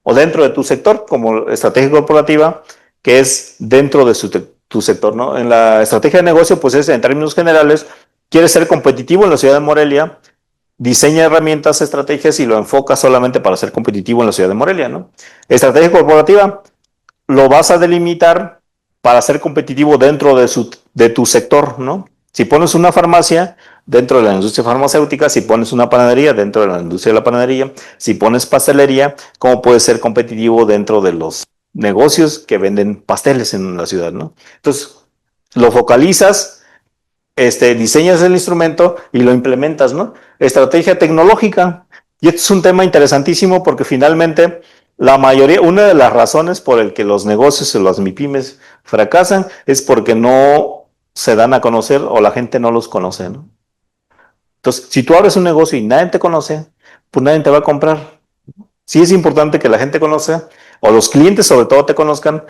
O dentro de tu sector, como estrategia corporativa, que es dentro de tu sector, ¿no? En la estrategia de negocio, pues es en términos generales, quieres ser competitivo en la ciudad de Morelia, diseña herramientas, estrategias y lo enfoca solamente para ser competitivo en la ciudad de Morelia, ¿no? Estrategia corporativa, lo vas a delimitar para ser competitivo dentro de tu sector, ¿no? Si pones una farmacia dentro de la industria farmacéutica, si pones una panadería dentro de la industria de la panadería, si pones pastelería, ¿cómo puedes ser competitivo dentro de los negocios que venden pasteles en la ciudad, ¿no? Entonces, lo focalizas, diseñas el instrumento y lo implementas, ¿no? Estrategia tecnológica. Y esto es un tema interesantísimo porque finalmente una de las razones por el que los negocios o las MIPYMES fracasan es porque no se dan a conocer o la gente no los conoce, ¿no? Entonces, si tú abres un negocio y nadie te conoce, pues nadie te va a comprar. Sí es importante que la gente conozca, o los clientes sobre todo te conozcan,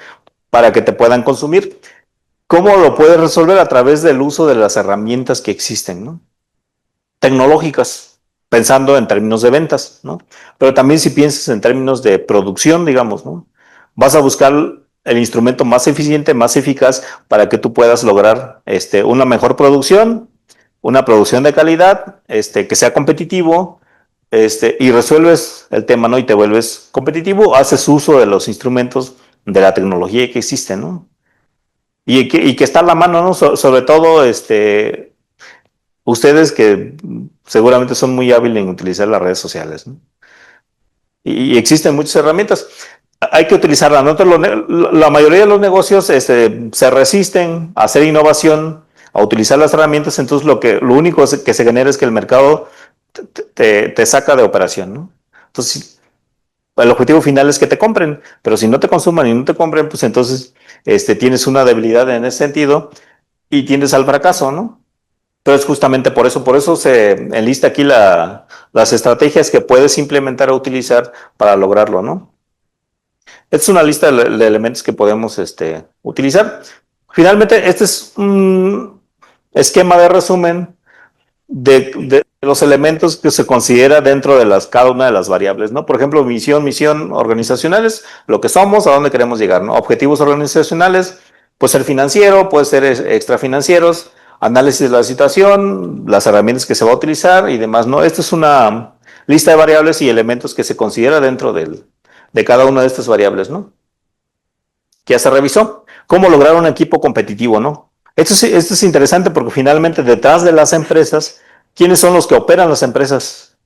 para que te puedan consumir. ¿Cómo lo puedes resolver? A través del uso de las herramientas que existen, ¿no? Tecnológicas, pensando en términos de ventas, ¿no? Pero también si piensas en términos de producción, digamos, ¿no? Vas a buscar el instrumento más eficiente, más eficaz para que tú puedas lograr una mejor producción, una producción de calidad, que sea competitivo, y resuelves el tema, ¿no? Y te vuelves competitivo, haces uso de los instrumentos de la tecnología que existe, ¿no? Y que está a la mano, ¿no? Sobre todo, ustedes que seguramente son muy hábiles en utilizar las redes sociales, ¿no? Y existen muchas herramientas. Hay que utilizarlas, ¿no? La mayoría de los negocios se resisten a hacer innovación, a utilizar las herramientas, entonces lo único que se genera es que el mercado te saca de operación, ¿no? Entonces, el objetivo final es que te compren, pero si no te consuman y no te compren, pues entonces tienes una debilidad en ese sentido y tiendes al fracaso, ¿no? Entonces, justamente por eso se enlista aquí las estrategias que puedes implementar o utilizar para lograrlo, ¿no? Esta es una lista de elementos que podemos utilizar. Finalmente, este es un esquema de resumen de los elementos que se considera dentro de cada una de las variables, ¿no? Por ejemplo, misión organizacionales, lo que somos, a dónde queremos llegar, ¿no? Objetivos organizacionales, puede ser financiero, puede ser extrafinancieros, análisis de la situación, las herramientas que se va a utilizar y demás, ¿no? Esta es una lista de variables y elementos que se considera dentro de cada una de estas variables, ¿no? Que ya se revisó. ¿Cómo lograr un equipo competitivo, no? Esto es interesante porque finalmente detrás de las empresas, ¿quiénes son los que operan las empresas?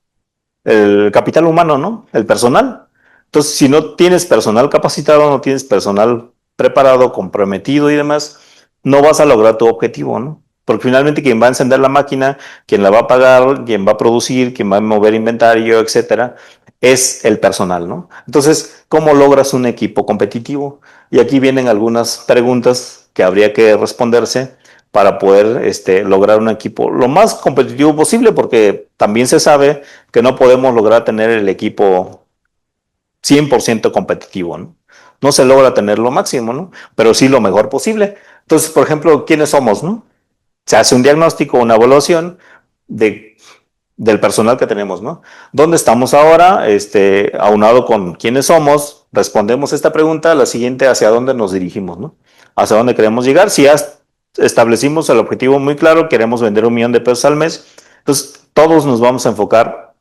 El capital humano, ¿no? El personal. Entonces, si no tienes personal capacitado, no tienes personal preparado, comprometido y demás, no vas a lograr tu objetivo, ¿no? Porque finalmente quien va a encender la máquina, quien la va a pagar, quien va a producir, quien va a mover inventario, etcétera, es el personal, ¿no? Entonces, ¿cómo logras un equipo competitivo? Y aquí vienen algunas preguntas que habría que responderse para poder lograr un equipo lo más competitivo posible, porque también se sabe que no podemos lograr tener el equipo 100% competitivo, ¿no? No se logra tener lo máximo, ¿no? Pero sí lo mejor posible. Entonces, por ejemplo, ¿quiénes somos, no? Se hace un diagnóstico, una evaluación del personal que tenemos, ¿no? ¿Dónde estamos ahora? Aunado con quiénes somos, respondemos esta pregunta, la siguiente, ¿hacia dónde nos dirigimos, no? ¿Hacia dónde queremos llegar? Si ya establecimos el objetivo muy claro, queremos vender 1,000,000 de pesos al mes, entonces todos nos vamos a enfocar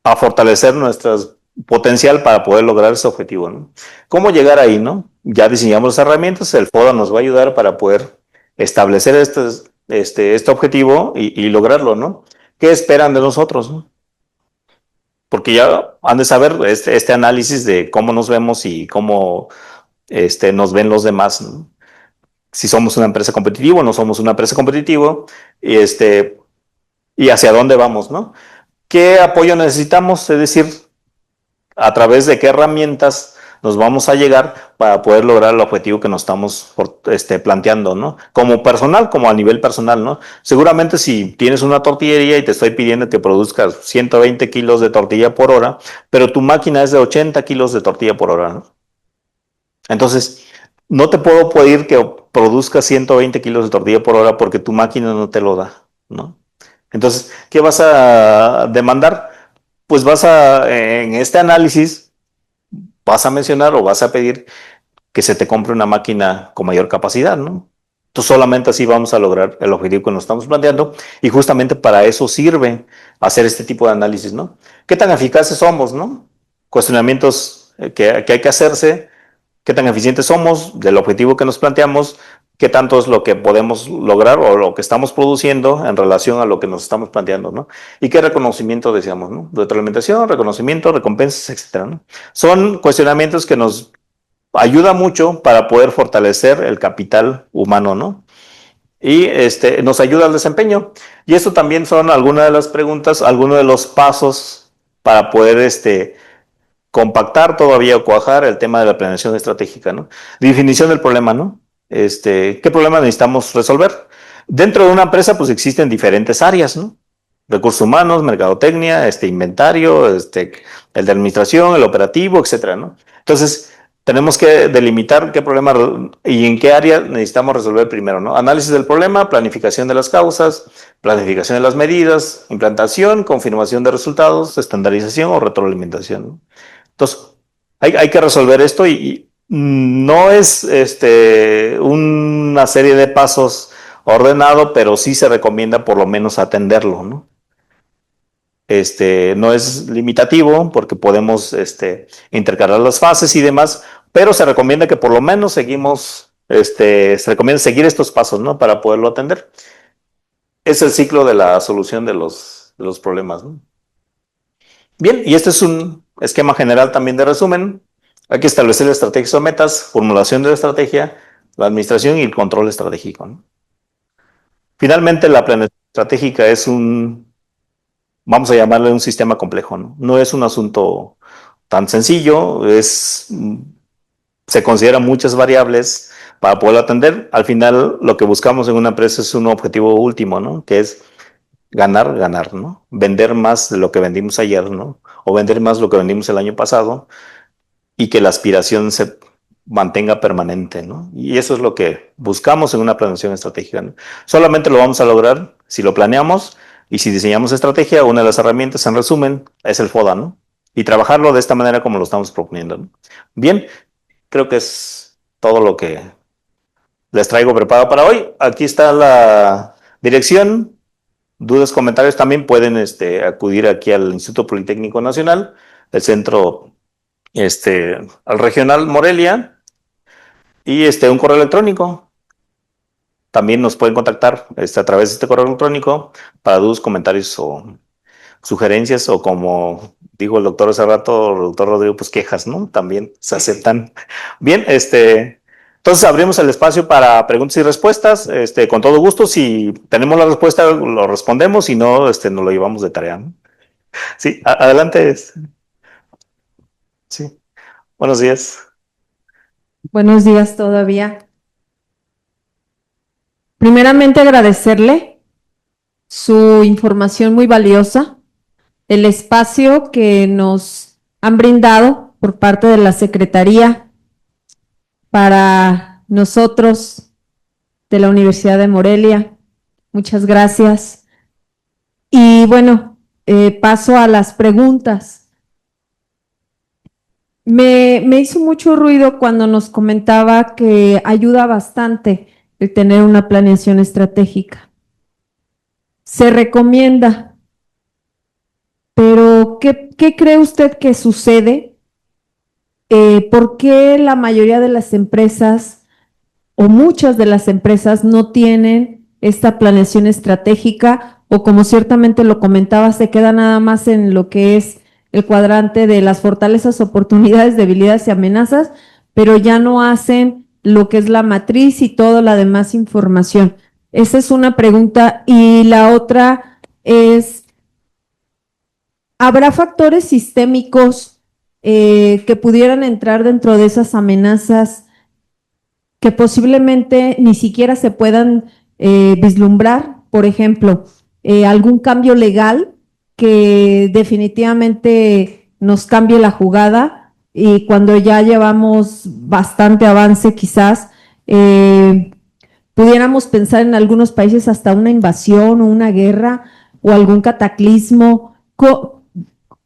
a fortalecer nuestro potencial para poder lograr ese objetivo, ¿no? ¿Cómo llegar ahí, no? Ya diseñamos las herramientas, el FODA nos va a ayudar para poder establecer este objetivo y lograrlo, ¿no? ¿Qué esperan de nosotros, no? Porque ya han de saber este análisis de cómo nos vemos y cómo nos ven los demás, ¿no? Si somos una empresa competitiva o no somos una empresa competitiva, y hacia dónde vamos, ¿no? ¿Qué apoyo necesitamos? Es decir, a través de qué herramientas nos vamos a llegar para poder lograr el objetivo que nos estamos planteando, ¿no? Como personal, como a nivel personal, ¿no? Seguramente si tienes una tortillería y te estoy pidiendo que produzcas 120 kilos de tortilla por hora, pero tu máquina es de 80 kilos de tortilla por hora, ¿no? Entonces, no te puedo pedir que produzcas 120 kilos de tortilla por hora porque tu máquina no te lo da, ¿no? Entonces, ¿qué vas a demandar? Pues en este análisis, vas a mencionar o vas a pedir que se te compre una máquina con mayor capacidad, ¿no? Entonces solamente así vamos a lograr el objetivo que nos estamos planteando y justamente para eso sirve hacer este tipo de análisis, ¿no? ¿Qué tan eficaces somos, no? Cuestionamientos que hay que hacerse, qué tan eficientes somos del objetivo que nos planteamos, qué tanto es lo que podemos lograr o lo que estamos produciendo en relación a lo que nos estamos planteando, ¿no? Y qué reconocimiento deseamos, ¿no? Retroalimentación, reconocimiento, recompensas, etcétera, ¿no? Son cuestionamientos que nos ayuda mucho para poder fortalecer el capital humano, ¿no? Y nos ayuda al desempeño. Y esto también son algunas de las preguntas, algunos de los pasos para poder compactar todavía o cuajar el tema de la planeación estratégica, ¿no? Definición del problema, ¿no? ¿Qué problema necesitamos resolver? Dentro de una empresa, pues existen diferentes áreas, ¿no? Recursos humanos, mercadotecnia, inventario, el de administración, el operativo, etcétera, ¿no? Entonces, tenemos que delimitar qué problema y en qué área necesitamos resolver primero, ¿no? Análisis del problema, planificación de las causas, planificación de las medidas, implantación, confirmación de resultados, estandarización o retroalimentación, ¿no? Entonces, hay que resolver esto y no es una serie de pasos ordenado, pero sí se recomienda por lo menos atenderlo, ¿no? No es limitativo porque podemos intercalar las fases y demás, pero se recomienda que por lo menos se recomienda seguir estos pasos, ¿no? Para poderlo atender. Es el ciclo de la solución de los problemas, ¿no? Bien, y este es un esquema general también de resumen. Hay que establecer estrategias o metas, formulación de la estrategia, la administración y el control estratégico, ¿no? Finalmente, la planeación estratégica es vamos a llamarle un sistema complejo, ¿no? No es un asunto tan sencillo, se consideran muchas variables para poderlo atender. Al final, lo que buscamos en una empresa es un objetivo último, ¿no? Que es ganar, ganar, ¿no? Vender más de lo que vendimos ayer, ¿no? O vender más de lo que vendimos el año pasado y que la aspiración se mantenga permanente, ¿no? Y eso es lo que buscamos en una planeación estratégica, ¿no? Solamente lo vamos a lograr si lo planeamos y si diseñamos estrategia. Una de las herramientas, en resumen, es el FODA, ¿no? Y trabajarlo de esta manera como lo estamos proponiendo, ¿no? Bien, creo que es todo lo que les traigo preparado para hoy. Aquí está la dirección. Dudas, comentarios también pueden acudir aquí al Instituto Politécnico Nacional, el centro al regional Morelia y un correo electrónico. También nos pueden contactar a través de este correo electrónico para dudas, comentarios o sugerencias, o como dijo el doctor hace rato, el doctor Rodrigo, pues quejas, ¿no? También se aceptan. Bien, entonces abrimos el espacio para preguntas y respuestas, con todo gusto. Si tenemos la respuesta, lo respondemos, si no, nos lo llevamos de tarea, ¿no? Sí, adelante. Sí, buenos días. Buenos días todavía. Primeramente agradecerle su información muy valiosa, el espacio que nos han brindado por parte de la Secretaría para nosotros de la Universidad de Morelia. Muchas gracias. Y bueno, paso a las preguntas. Me hizo mucho ruido cuando nos comentaba que ayuda bastante el tener una planeación estratégica. Se recomienda, pero ¿qué cree usted que sucede? ¿Por qué la mayoría de las empresas o muchas de las empresas no tienen esta planeación estratégica, o como ciertamente lo comentaba, se queda nada más en lo que es el cuadrante de las fortalezas, oportunidades, debilidades y amenazas, pero ya no hacen lo que es la matriz y toda la demás información? Esa es una pregunta. Y la otra es, ¿habrá factores sistémicos que pudieran entrar dentro de esas amenazas que posiblemente ni siquiera se puedan vislumbrar? Por ejemplo, algún cambio legal que definitivamente nos cambie la jugada, y cuando ya llevamos bastante avance quizás pudiéramos pensar en algunos países hasta una invasión o una guerra o algún cataclismo.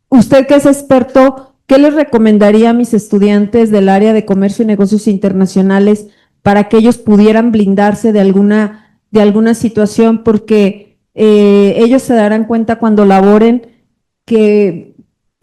Usted, que es experto, ¿qué les recomendaría a mis estudiantes del área de comercio y negocios internacionales para que ellos pudieran blindarse de alguna situación? Porque ellos se darán cuenta cuando laboren que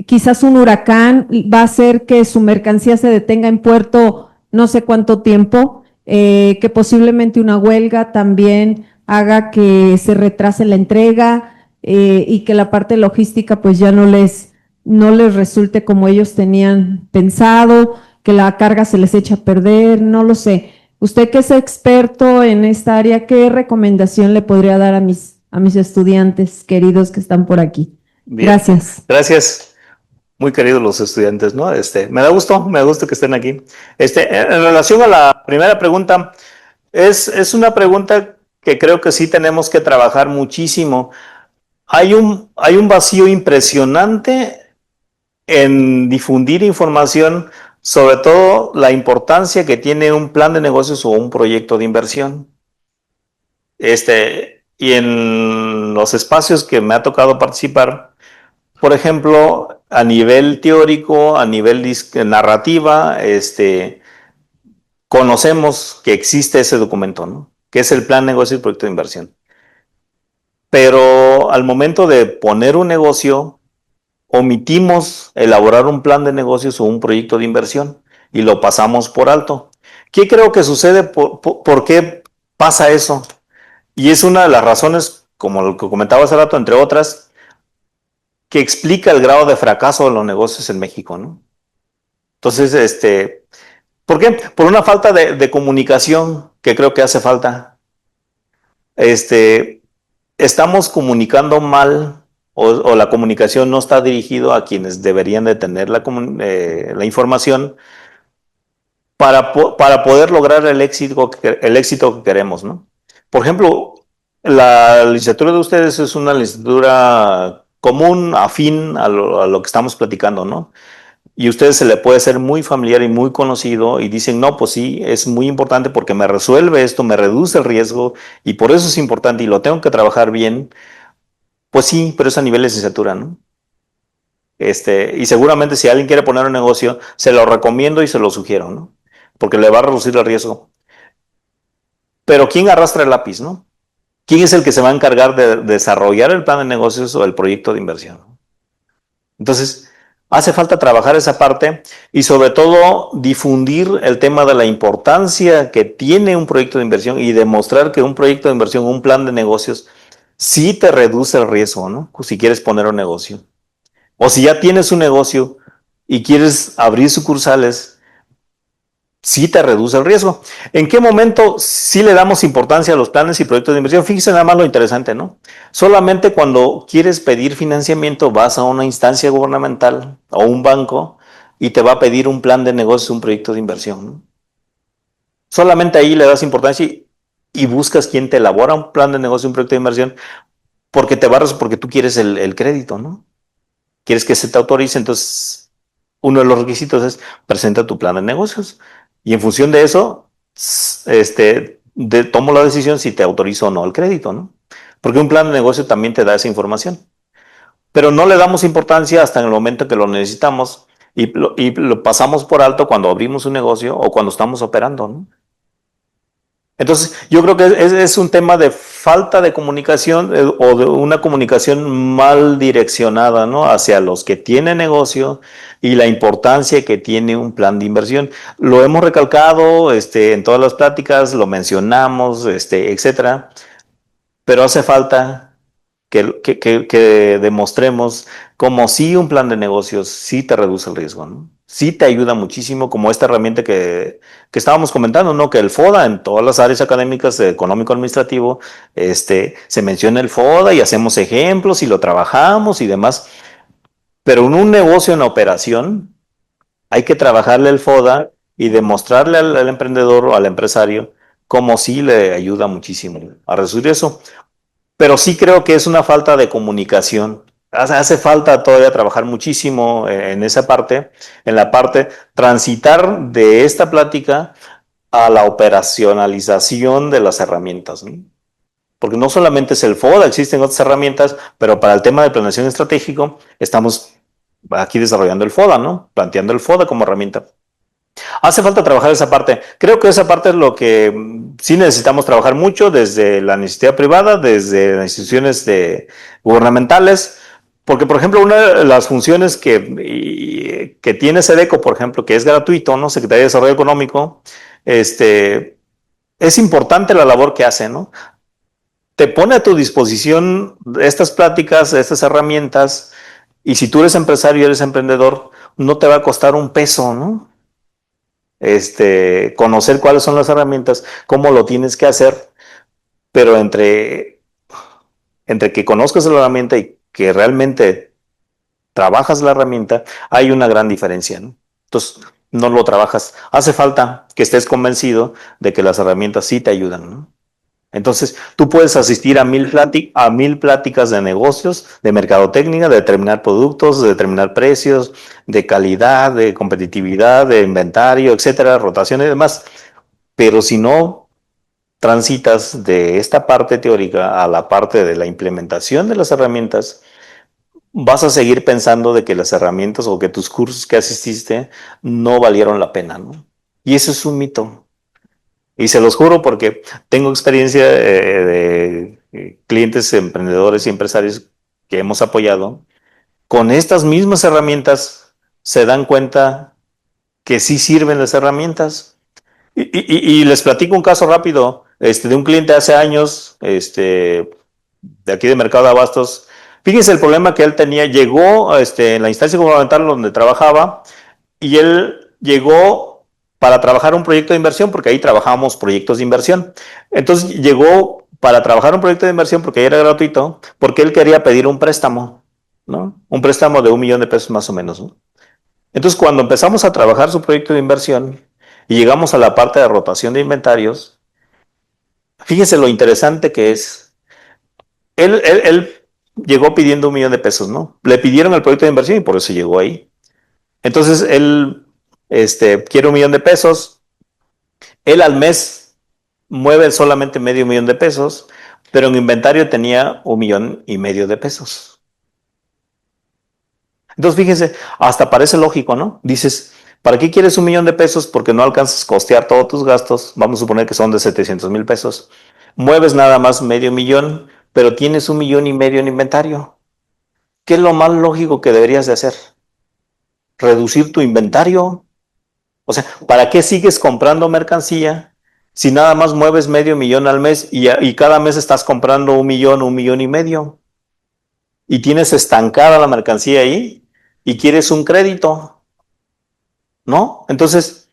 quizás un huracán va a hacer que su mercancía se detenga en puerto no sé cuánto tiempo, que posiblemente una huelga también haga que se retrase la entrega, y que la parte logística pues ya no les resulte como ellos tenían pensado, que la carga se les echa a perder, no lo sé. Usted, que es experto en esta área, ¿qué recomendación le podría dar a mis estudiantes queridos que están por aquí? Bien. Gracias. Gracias. Muy queridos los estudiantes, ¿no? Me da gusto que estén aquí. En relación a la primera pregunta, Es una pregunta que creo que sí tenemos que trabajar muchísimo. Hay un vacío impresionante en difundir información, sobre todo la importancia que tiene un plan de negocios o un proyecto de inversión. Y en los espacios que me ha tocado participar, por ejemplo, a nivel teórico, a nivel narrativa, conocemos que existe ese documento, ¿no? Que es el plan de negocio y proyecto de inversión. Pero al momento de poner un negocio, omitimos elaborar un plan de negocios o un proyecto de inversión y lo pasamos por alto. ¿Qué creo que sucede? ¿Por qué pasa eso? Y es una de las razones, como lo que comentaba hace rato, entre otras, que explica el grado de fracaso de los negocios en México, ¿no? Entonces, ¿por qué? Por una falta de comunicación que creo que hace falta. Estamos comunicando mal o la comunicación no está dirigido a quienes deberían de tener la información para poder lograr el éxito que queremos, ¿no? Por ejemplo, la licenciatura de ustedes es una licenciatura común, afín a lo que estamos platicando, ¿no? Y a ustedes se le puede ser muy familiar y muy conocido y dicen, no, pues sí, es muy importante porque me resuelve esto, me reduce el riesgo y por eso es importante y lo tengo que trabajar bien. Pues sí, pero es a nivel de licenciatura, ¿no? Y seguramente si alguien quiere poner un negocio, se lo recomiendo y se lo sugiero, ¿no? Porque le va a reducir el riesgo. Pero ¿quién arrastra el lápiz, no? ¿Quién es el que se va a encargar de desarrollar el plan de negocios o el proyecto de inversión? Entonces, hace falta trabajar esa parte y sobre todo difundir el tema de la importancia que tiene un proyecto de inversión y demostrar que un proyecto de inversión, un plan de negocios, sí te reduce el riesgo, ¿no? Si quieres poner un negocio. O si ya tienes un negocio y quieres abrir sucursales, sí te reduce el riesgo. ¿En qué momento sí le damos importancia a los planes y proyectos de inversión? Fíjense nada más lo interesante, ¿no? Solamente cuando quieres pedir financiamiento vas a una instancia gubernamental o un banco y te va a pedir un plan de negocios, un proyecto de inversión, ¿no? Solamente ahí le das importancia y buscas quién te elabora un plan de negocio, un proyecto de inversión, porque tú quieres el crédito, ¿no? Quieres que se te autorice, entonces uno de los requisitos es presenta tu plan de negocios y en función de eso, tomo la decisión si te autorizo o no el crédito, ¿no? Porque un plan de negocio también te da esa información, pero no le damos importancia hasta en el momento que lo necesitamos y lo pasamos por alto cuando abrimos un negocio o cuando estamos operando, ¿no? Entonces, yo creo que es un tema de falta de comunicación o de una comunicación mal direccionada, ¿no? Hacia los que tienen negocio y la importancia que tiene un plan de inversión. Lo hemos recalcado, en todas las pláticas, lo mencionamos, etcétera, pero hace falta que demostremos cómo sí un plan de negocios sí te reduce el riesgo, ¿no? Sí te ayuda muchísimo, como esta herramienta que estábamos comentando, ¿no? Que el FODA en todas las áreas académicas de económico-administrativo, se menciona el FODA y hacemos ejemplos y lo trabajamos y demás, pero en un negocio en operación hay que trabajarle el FODA y demostrarle al emprendedor o al empresario cómo sí le ayuda muchísimo a reducir eso. Pero sí creo que es una falta de comunicación. Hace falta todavía trabajar muchísimo en esa parte, en la parte transitar de esta plática a la operacionalización de las herramientas, ¿no? Porque no solamente es el FODA, existen otras herramientas, pero para el tema de planeación estratégico estamos aquí desarrollando el FODA, ¿no? Planteando el FODA como herramienta. Hace falta trabajar esa parte. Creo que esa parte es lo que sí necesitamos trabajar mucho desde la iniciativa privada, desde las instituciones gubernamentales, porque, por ejemplo, una de las funciones que tiene SEDECO, por ejemplo, que es gratuito, ¿no? Secretaría de Desarrollo Económico, es importante la labor que hace, ¿no? Te pone a tu disposición estas pláticas, estas herramientas, y si tú eres empresario y eres emprendedor, no te va a costar un peso, ¿no? Conocer cuáles son las herramientas, cómo lo tienes que hacer, pero entre que conozcas la herramienta y que realmente trabajas la herramienta, hay una gran diferencia, ¿no? Entonces, no lo trabajas. Hace falta que estés convencido de que las herramientas sí te ayudan, ¿no? Entonces, tú puedes asistir a 1000 pláticas de negocios, de mercadotecnia, de determinar productos, de determinar precios, de calidad, de competitividad, de inventario, etcétera, rotación y demás. Pero si no transitas de esta parte teórica a la parte de la implementación de las herramientas, vas a seguir pensando de que las herramientas o que tus cursos que asististe no valieron la pena, ¿no? Y eso es un mito. Y se los juro porque tengo experiencia de clientes, emprendedores y empresarios que hemos apoyado. Con estas mismas herramientas se dan cuenta que sí sirven las herramientas. Y les platico un caso rápido de un cliente hace años, de aquí de Mercado de Abastos. Fíjense el problema que él tenía. Llegó en la instancia gubernamental donde trabajaba y él llegó para trabajar un proyecto de inversión, porque ahí trabajábamos proyectos de inversión. Entonces llegó para trabajar un proyecto de inversión porque ahí era gratuito, porque él quería pedir un préstamo, ¿no? Un préstamo de $1,000,000 más o menos, ¿no? Entonces cuando empezamos a trabajar su proyecto de inversión y llegamos a la parte de rotación de inventarios, fíjense lo interesante que es. Él llegó pidiendo $1,000,000, ¿no? Le pidieron el proyecto de inversión y por eso llegó ahí. Entonces él quiere $1,000,000. Él al mes mueve solamente $500,000, pero en inventario tenía $1,500,000. Entonces fíjense, hasta parece lógico, ¿no? Dices, ¿para qué quieres $1,000,000? Porque no alcanzas a costear todos tus gastos. Vamos a suponer que son de $700,000. Mueves nada más $500,000, pero tienes $1,500,000 en inventario. ¿Qué es lo más lógico que deberías de hacer? Reducir tu inventario. O sea, ¿para qué sigues comprando mercancía si nada más mueves $500,000 al mes y cada mes estás comprando $1,000,000, $1,500,000? Y tienes estancada la mercancía ahí y quieres un crédito, ¿no? Entonces,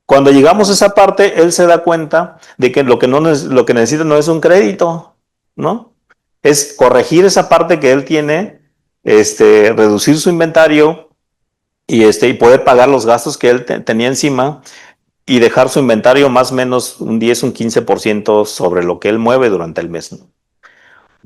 cuando llegamos a esa parte, él se da cuenta de que lo que necesita no es un crédito, ¿no? Es corregir esa parte que él tiene, reducir su inventario y poder pagar los gastos que él tenía encima y dejar su inventario más o menos un 10, un 15% sobre lo que él mueve durante el mes, ¿no?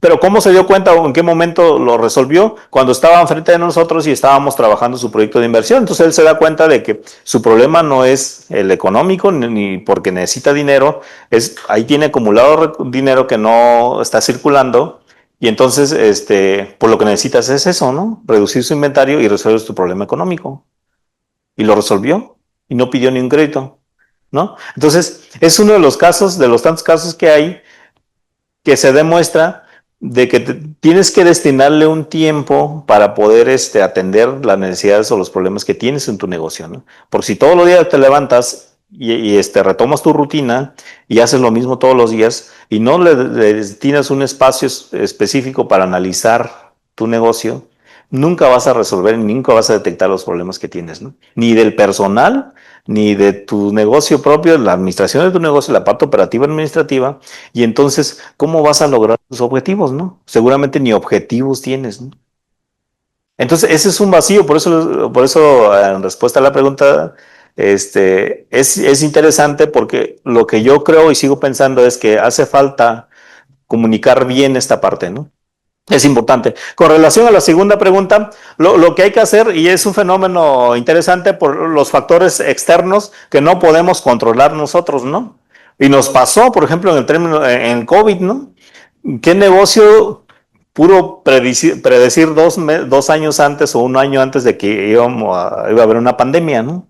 Pero ¿cómo se dio cuenta o en qué momento lo resolvió? Cuando estaba enfrente de nosotros y estábamos trabajando su proyecto de inversión. Entonces él se da cuenta de que su problema no es el económico ni porque necesita dinero, ahí tiene acumulado dinero que no está circulando y entonces por lo que necesitas es eso, ¿no? Reducir su inventario y resolver tu problema económico. Y lo resolvió y no pidió ni un crédito, ¿no? Entonces es uno de los casos, de los tantos casos que hay, que se demuestra de que tienes que destinarle un tiempo para poder atender las necesidades o los problemas que tienes en tu negocio, ¿no? Porque si todos los días te levantas y retomas tu rutina y haces lo mismo todos los días y no le destinas un espacio específico para analizar tu negocio, nunca vas a resolver, nunca vas a detectar los problemas que tienes, ¿no? Ni del personal, ni de tu negocio propio, la administración de tu negocio, la parte operativa administrativa, y entonces, ¿cómo vas a lograr tus objetivos, no? Seguramente ni objetivos tienes, ¿no? Entonces, ese es un vacío, por eso en respuesta a la pregunta, es interesante porque lo que yo creo y sigo pensando es que hace falta comunicar bien esta parte, ¿no? Es importante. Con relación a la segunda pregunta, lo que hay que hacer, y es un fenómeno interesante por los factores externos que no podemos controlar nosotros, ¿no? Y nos pasó, por ejemplo, en COVID, ¿no? ¿Qué negocio pudo predecir 2 años antes o un año antes de que iba a haber una pandemia, ¿no?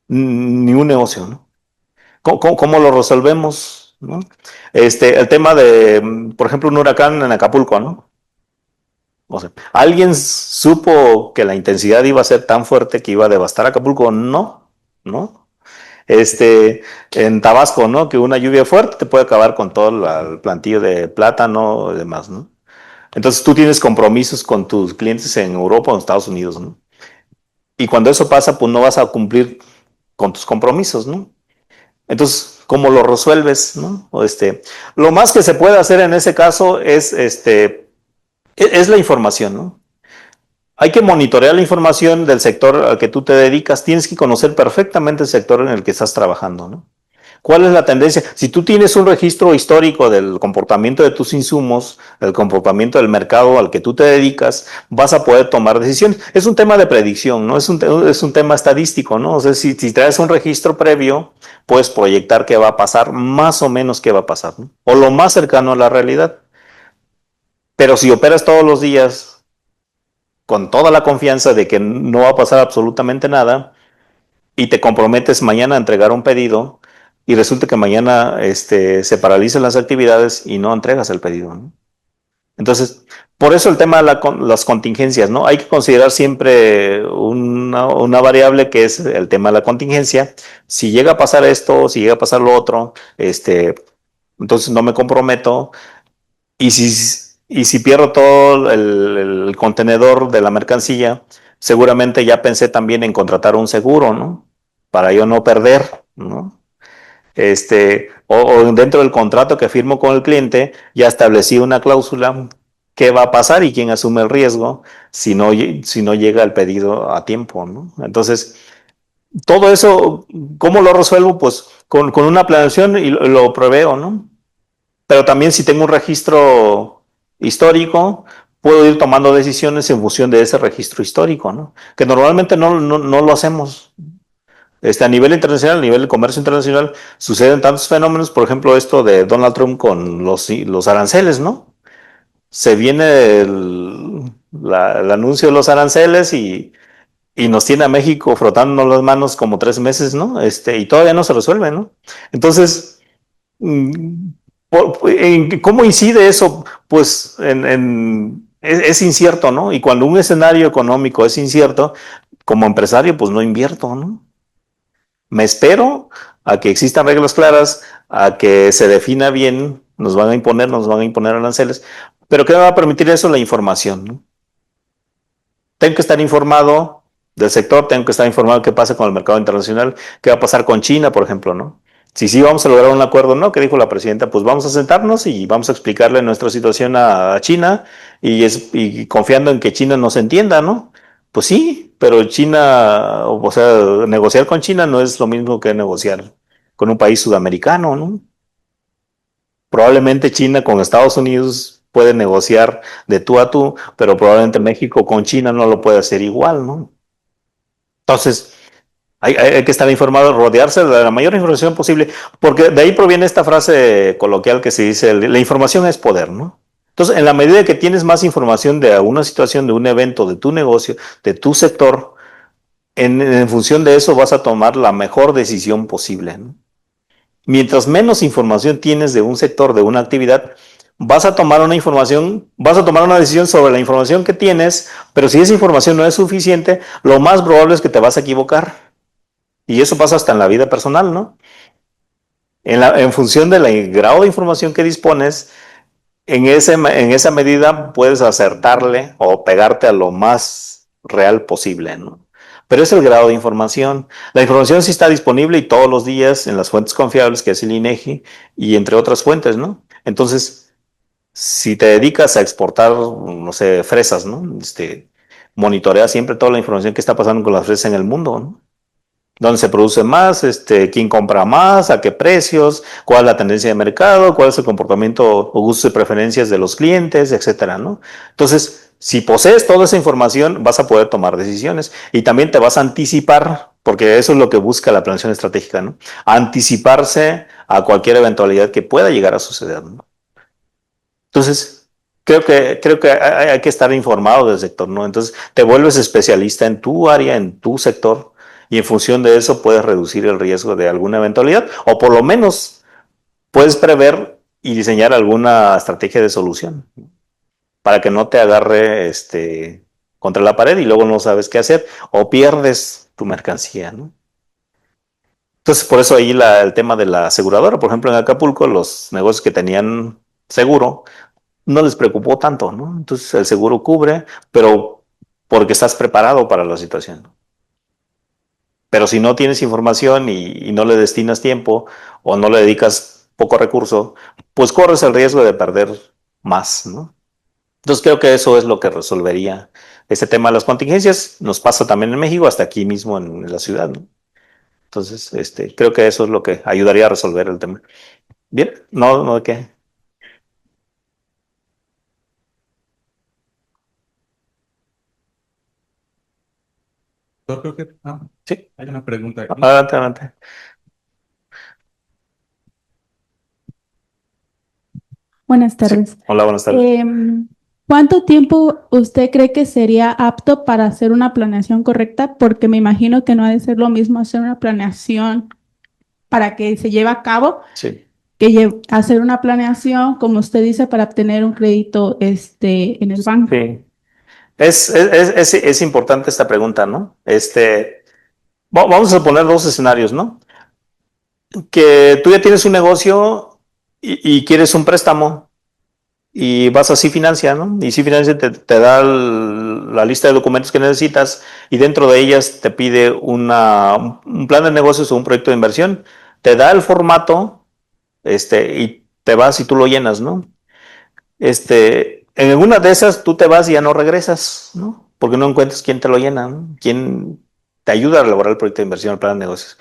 Ni un negocio, ¿no? ¿Cómo lo resolvemos, ¿no? El tema de, por ejemplo, un huracán en Acapulco, ¿no? O sea, ¿alguien supo que la intensidad iba a ser tan fuerte que iba a devastar Acapulco? No, ¿no? En Tabasco, ¿no? Que una lluvia fuerte te puede acabar con todo el plantillo de plátano y demás, ¿no? Entonces tú tienes compromisos con tus clientes en Europa o en Estados Unidos, ¿no? Y cuando eso pasa, pues no vas a cumplir con tus compromisos, ¿no? Entonces, ¿cómo lo resuelves, no? Lo más que se puede hacer en ese caso es la información, ¿no? hay que monitorear la información del sector al que tú te dedicas. Tienes que conocer perfectamente el sector en el que estás trabajando, ¿no? ¿Cuál es la tendencia? Si tú tienes un registro histórico del comportamiento de tus insumos, el comportamiento del mercado al que tú te dedicas, vas a poder tomar decisiones. Es un tema de predicción, ¿no? Es un tema estadístico, ¿no? O sea, si traes un registro previo, puedes proyectar qué va a pasar, más o menos qué va a pasar, ¿no? O lo más cercano a la realidad. Pero si operas todos los días con toda la confianza de que no va a pasar absolutamente nada, y te comprometes mañana a entregar un pedido y resulta que mañana se paralicen las actividades y no entregas el pedido, ¿no? Entonces, por eso el tema de las contingencias, ¿no? Hay que considerar siempre una variable que es el tema de la contingencia. Si llega a pasar esto, si llega a pasar lo otro, entonces no me comprometo. Y si pierdo todo el contenedor de la mercancía, seguramente ya pensé también en contratar un seguro, ¿no? Para yo no perder, ¿no? O dentro del contrato que firmo con el cliente, ya establecí una cláusula, qué va a pasar y quién asume el riesgo si no llega el pedido a tiempo, ¿no? Entonces, todo eso, ¿cómo lo resuelvo? Pues con una planeación y lo preveo, ¿no? Pero también si tengo un registro histórico, puedo ir tomando decisiones en función de ese registro histórico, ¿no? Que normalmente no lo hacemos. A nivel internacional, a nivel de comercio internacional, suceden tantos fenómenos, por ejemplo, esto de Donald Trump con los aranceles, ¿no? Se viene el anuncio de los aranceles y nos tiene a México frotándonos las manos como 3 meses, ¿no? Y todavía no se resuelve, ¿no? Entonces, ¿cómo incide eso? Pues es incierto, ¿no? Y cuando un escenario económico es incierto, como empresario, pues no invierto, ¿no? Me espero a que existan reglas claras, a que se defina bien, nos van a imponer aranceles, pero ¿qué me va a permitir eso? La información, ¿no? Tengo que estar informado del sector, tengo que estar informado de qué pasa con el mercado internacional, qué va a pasar con China, por ejemplo, ¿no? Si sí vamos a lograr un acuerdo, ¿no? ¿Qué dijo la presidenta? Pues vamos a sentarnos y vamos a explicarle nuestra situación a China y confiando en que China nos entienda, ¿no? Pues sí, pero China, o sea, negociar con China no es lo mismo que negociar con un país sudamericano, ¿no? Probablemente China con Estados Unidos puede negociar de tú a tú, pero probablemente México con China no lo puede hacer igual, ¿no? Entonces, hay que estar informado, rodearse de la mayor información posible, porque de ahí proviene esta frase coloquial que se dice, la información es poder, ¿no? Entonces, en la medida que tienes más información de una situación, de un evento, de tu negocio, de tu sector, en función de eso vas a tomar la mejor decisión posible, ¿no? Mientras menos información tienes de un sector, de una actividad, vas a tomar una decisión sobre la información que tienes, pero si esa información no es suficiente, lo más probable es que te vas a equivocar. Y eso pasa hasta en la vida personal, ¿no? En función del grado de información que dispones, en esa medida puedes acertarle o pegarte a lo más real posible, ¿no? Pero es el grado de información. La información sí está disponible y todos los días en las fuentes confiables, que es el INEGI, y entre otras fuentes, ¿no? Entonces, si te dedicas a exportar, no sé, fresas, ¿no? Monitorea siempre toda la información que está pasando con las fresas en el mundo, ¿no? Dónde se produce más, quién compra más, a qué precios, cuál es la tendencia de mercado, cuál es el comportamiento o gustos y preferencias de los clientes, etcétera, ¿no? Entonces, si posees toda esa información, vas a poder tomar decisiones y también te vas a anticipar, porque eso es lo que busca la planeación estratégica, ¿no? Anticiparse a cualquier eventualidad que pueda llegar a suceder, ¿no? Entonces, creo que hay que estar informado del sector, ¿no? Entonces, te vuelves especialista en tu área, en tu sector, y en función de eso puedes reducir el riesgo de alguna eventualidad, o por lo menos puedes prever y diseñar alguna estrategia de solución para que no te agarre contra la pared y luego no sabes qué hacer, o pierdes tu mercancía, ¿no? Entonces, por eso ahí el tema de la aseguradora, por ejemplo, en Acapulco, los negocios que tenían seguro, no les preocupó tanto, ¿no? Entonces el seguro cubre, pero porque estás preparado para la situación. Pero si no tienes información y no le destinas tiempo o no le dedicas poco recurso, pues corres el riesgo de perder más, ¿no? Entonces creo que eso es lo que resolvería este tema de las contingencias. Nos pasa también en México, hasta aquí mismo en la ciudad, ¿no? Entonces, creo que eso es lo que ayudaría a resolver el tema. Bien, no, ¿de qué? Yo creo que Sí, hay una pregunta aquí. adelante, adelante. Buenas Sí. tardes. Hola, buenas tardes. ¿Cuánto tiempo usted cree que sería apto para hacer una planeación correcta? Porque me imagino que no ha de ser lo mismo hacer una planeación para que se lleve a cabo Sí. que hacer una planeación, como usted dice, para obtener un crédito en el banco. Sí. Es importante esta pregunta, ¿no? Vamos a poner dos escenarios, ¿no? Que tú ya tienes un negocio y quieres un préstamo y vas a Financia, ¿no? Y Financia te da la lista de documentos que necesitas y dentro de ellas te pide un plan de negocios o un proyecto de inversión. Te da el formato, y te vas y tú lo llenas, ¿no? En alguna de esas tú te vas y ya no regresas, ¿no? Porque no encuentras quién te lo llena, ¿no? Quién te ayuda a elaborar el proyecto de inversión, el plan de negocios.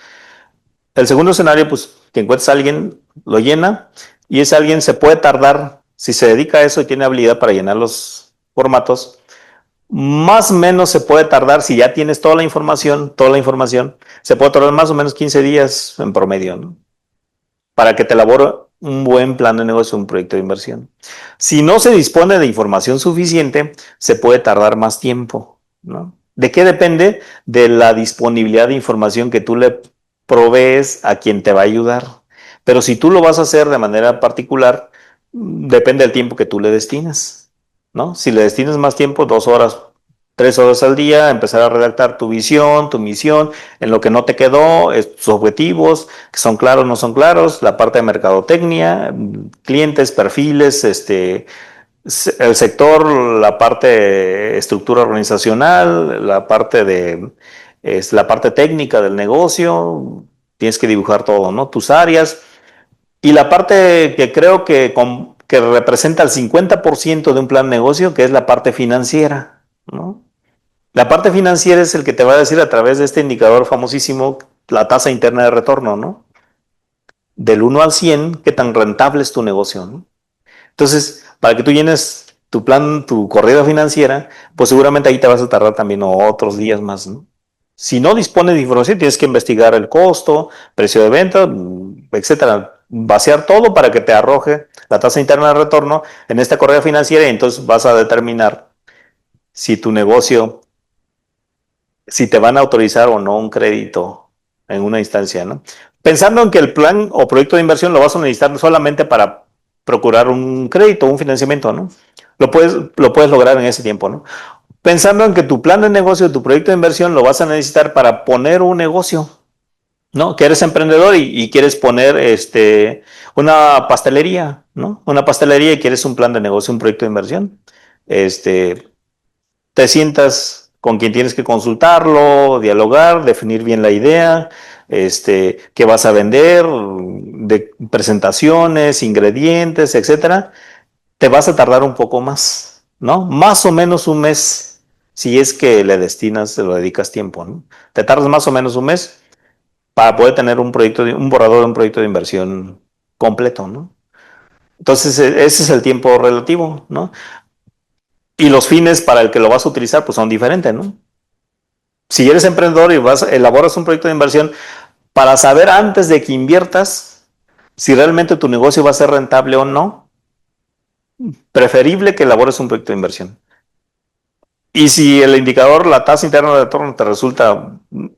El segundo escenario, pues, que encuentres a alguien, lo llena, y ese alguien se puede tardar, si se dedica a eso y tiene habilidad para llenar los formatos, más o menos se puede tardar, si ya tienes toda la información, se puede tardar más o menos 15 días en promedio, ¿no? Para que te elabore un buen plan de negocio, un proyecto de inversión. Si no se dispone de información suficiente, se puede tardar más tiempo, ¿no? ¿De qué depende? De la disponibilidad de información que tú le provees a quien te va a ayudar. Pero si tú lo vas a hacer de manera particular, depende del tiempo que tú le destines, ¿no? Si le destinas más tiempo, 2 horas, 3 horas al día, empezar a redactar tu visión, tu misión, en lo que no te quedó, tus objetivos, que son claros, no son claros, la parte de mercadotecnia, clientes, perfiles, el sector, la parte de estructura organizacional, la parte técnica del negocio, tienes que dibujar todo, ¿no? Tus áreas. Y la parte que creo que representa el 50% de un plan de negocio, que es la parte financiera, ¿no? La parte financiera es el que te va a decir a través de este indicador famosísimo, la tasa interna de retorno, ¿no? Del 1 al 100, qué tan rentable es tu negocio, ¿no? Entonces, para que tú llenes tu plan, tu corrida financiera, pues seguramente ahí te vas a tardar también otros días más, ¿no? Si no dispones de información, tienes que investigar el costo, precio de venta, etcétera. Vaciar todo para que te arroje la tasa interna de retorno en esta corrida financiera y entonces vas a determinar si tu negocio, si te van a autorizar o no un crédito en una instancia, ¿no? Pensando en que el plan o proyecto de inversión lo vas a necesitar solamente para procurar un crédito, un financiamiento, ¿no? Lo puedes lograr en ese tiempo, ¿no? Pensando en que tu plan de negocio, tu proyecto de inversión lo vas a necesitar para poner un negocio, ¿no? Que eres emprendedor y quieres poner una pastelería, ¿no? Una pastelería y quieres un plan de negocio, un proyecto de inversión. Te sientas con quien tienes que consultarlo, dialogar, definir bien la idea, qué vas a vender, de presentaciones, ingredientes, etcétera. Te vas a tardar un poco más, ¿no? Más o menos un mes, si es que le lo dedicas tiempo, ¿no? Te tardas más o menos un mes para poder tener un borrador de un proyecto de inversión completo, ¿no? Entonces, ese es el tiempo relativo, ¿no? Y los fines para el que lo vas a utilizar, pues son diferentes, ¿no? Si eres emprendedor y elaboras un proyecto de inversión para saber antes de que inviertas si realmente tu negocio va a ser rentable o no, preferible que elabores un proyecto de inversión. Y si el indicador, la tasa interna de retorno te resulta,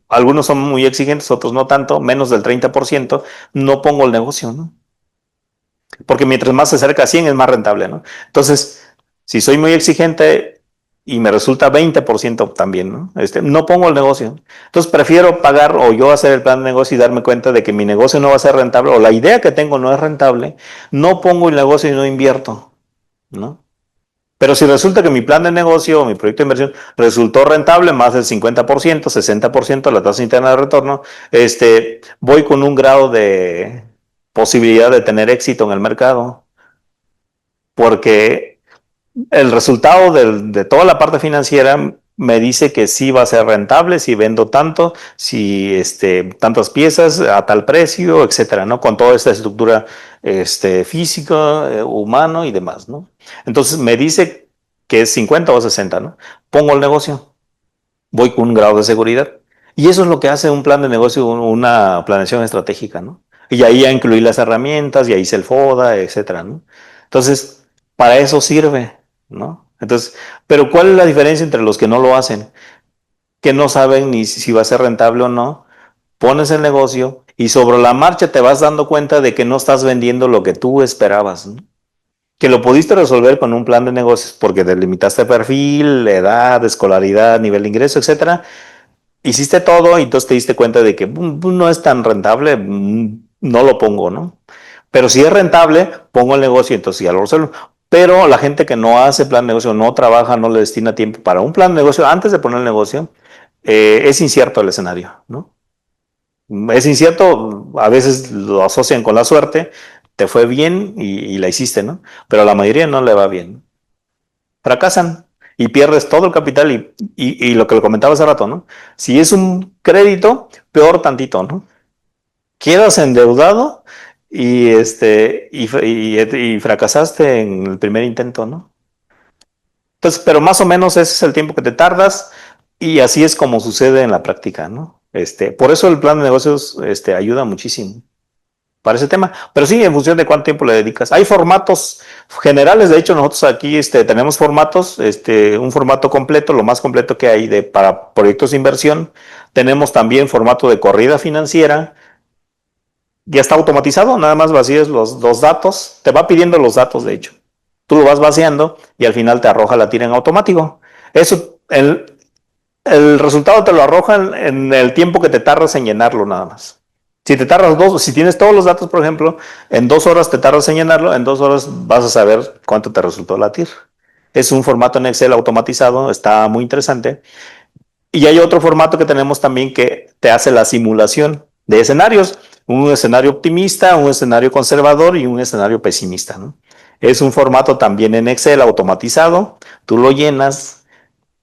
algunos son muy exigentes, otros no tanto, menos del 30%, no pongo el negocio, ¿no? Porque mientras más se acerca a 100 es más rentable, ¿no? Entonces, si soy muy exigente y me resulta 20% también, ¿no? No pongo el negocio. Entonces, prefiero pagar o yo hacer el plan de negocio y darme cuenta de que mi negocio no va a ser rentable o la idea que tengo no es rentable, no pongo el negocio y no invierto, ¿no? Pero si resulta que mi plan de negocio o mi proyecto de inversión resultó rentable, más del 50%, 60% de la tasa interna de retorno, voy con un grado de posibilidad de tener éxito en el mercado. Porque el resultado de toda la parte financiera me dice que sí va a ser rentable si vendo tanto, si tantas piezas a tal precio, etcétera, ¿no? Con toda esta estructura física, humano y demás, ¿no? Entonces me dice que es 50 o 60, ¿no? Pongo el negocio, voy con un grado de seguridad. Y eso es lo que hace un plan de negocio, una planeación estratégica, ¿no? Y ahí ya incluí las herramientas, y ahí hice el FODA, etcétera, ¿no? Entonces, para eso sirve, ¿no? Entonces, pero ¿cuál es la diferencia entre los que no lo hacen? Que no saben ni si va a ser rentable o no. Pones el negocio y sobre la marcha te vas dando cuenta de que no estás vendiendo lo que tú esperabas, ¿no? Que lo pudiste resolver con un plan de negocios porque delimitaste perfil, edad, escolaridad, nivel de ingreso, etcétera. Hiciste todo y entonces te diste cuenta de que no es tan rentable, no lo pongo, ¿no? Pero si es rentable, pongo el negocio y entonces ya lo resuelvo. Pero la gente que no hace plan de negocio, no trabaja, no le destina tiempo para un plan de negocio antes de poner el negocio, es incierto el escenario, ¿no? Es incierto, a veces lo asocian con la suerte, te fue bien y la hiciste, ¿no? Pero a la mayoría no le va bien. Fracasan y pierdes todo el capital y lo que le comentaba hace rato, ¿no? Si es un crédito, peor tantito, ¿no? Quedas endeudado y fracasaste en el primer intento, ¿no? Entonces, pero más o menos ese es el tiempo que te tardas y así es como sucede en la práctica, ¿no? Por eso el plan de negocios ayuda muchísimo para ese tema. Pero sí, en función de cuánto tiempo le dedicas. Hay formatos generales, de hecho nosotros aquí tenemos formatos, un formato completo, lo más completo que hay para proyectos de inversión. Tenemos también formato de corrida financiera. Ya está automatizado, nada más vacías los datos, te va pidiendo los datos de hecho. Tú lo vas vaciando y al final te arroja la tira en automático. Eso, el resultado te lo arroja en el tiempo que te tardas en llenarlo nada más. Si te tardas si tienes todos los datos, por ejemplo, en 2 horas te tardas en llenarlo, en 2 horas vas a saber cuánto te resultó la TIR. Es un formato en Excel automatizado, está muy interesante. Y hay otro formato que tenemos también que te hace la simulación de escenarios. Un escenario optimista, un escenario conservador y un escenario pesimista, ¿no? Es un formato también en Excel automatizado. Tú lo llenas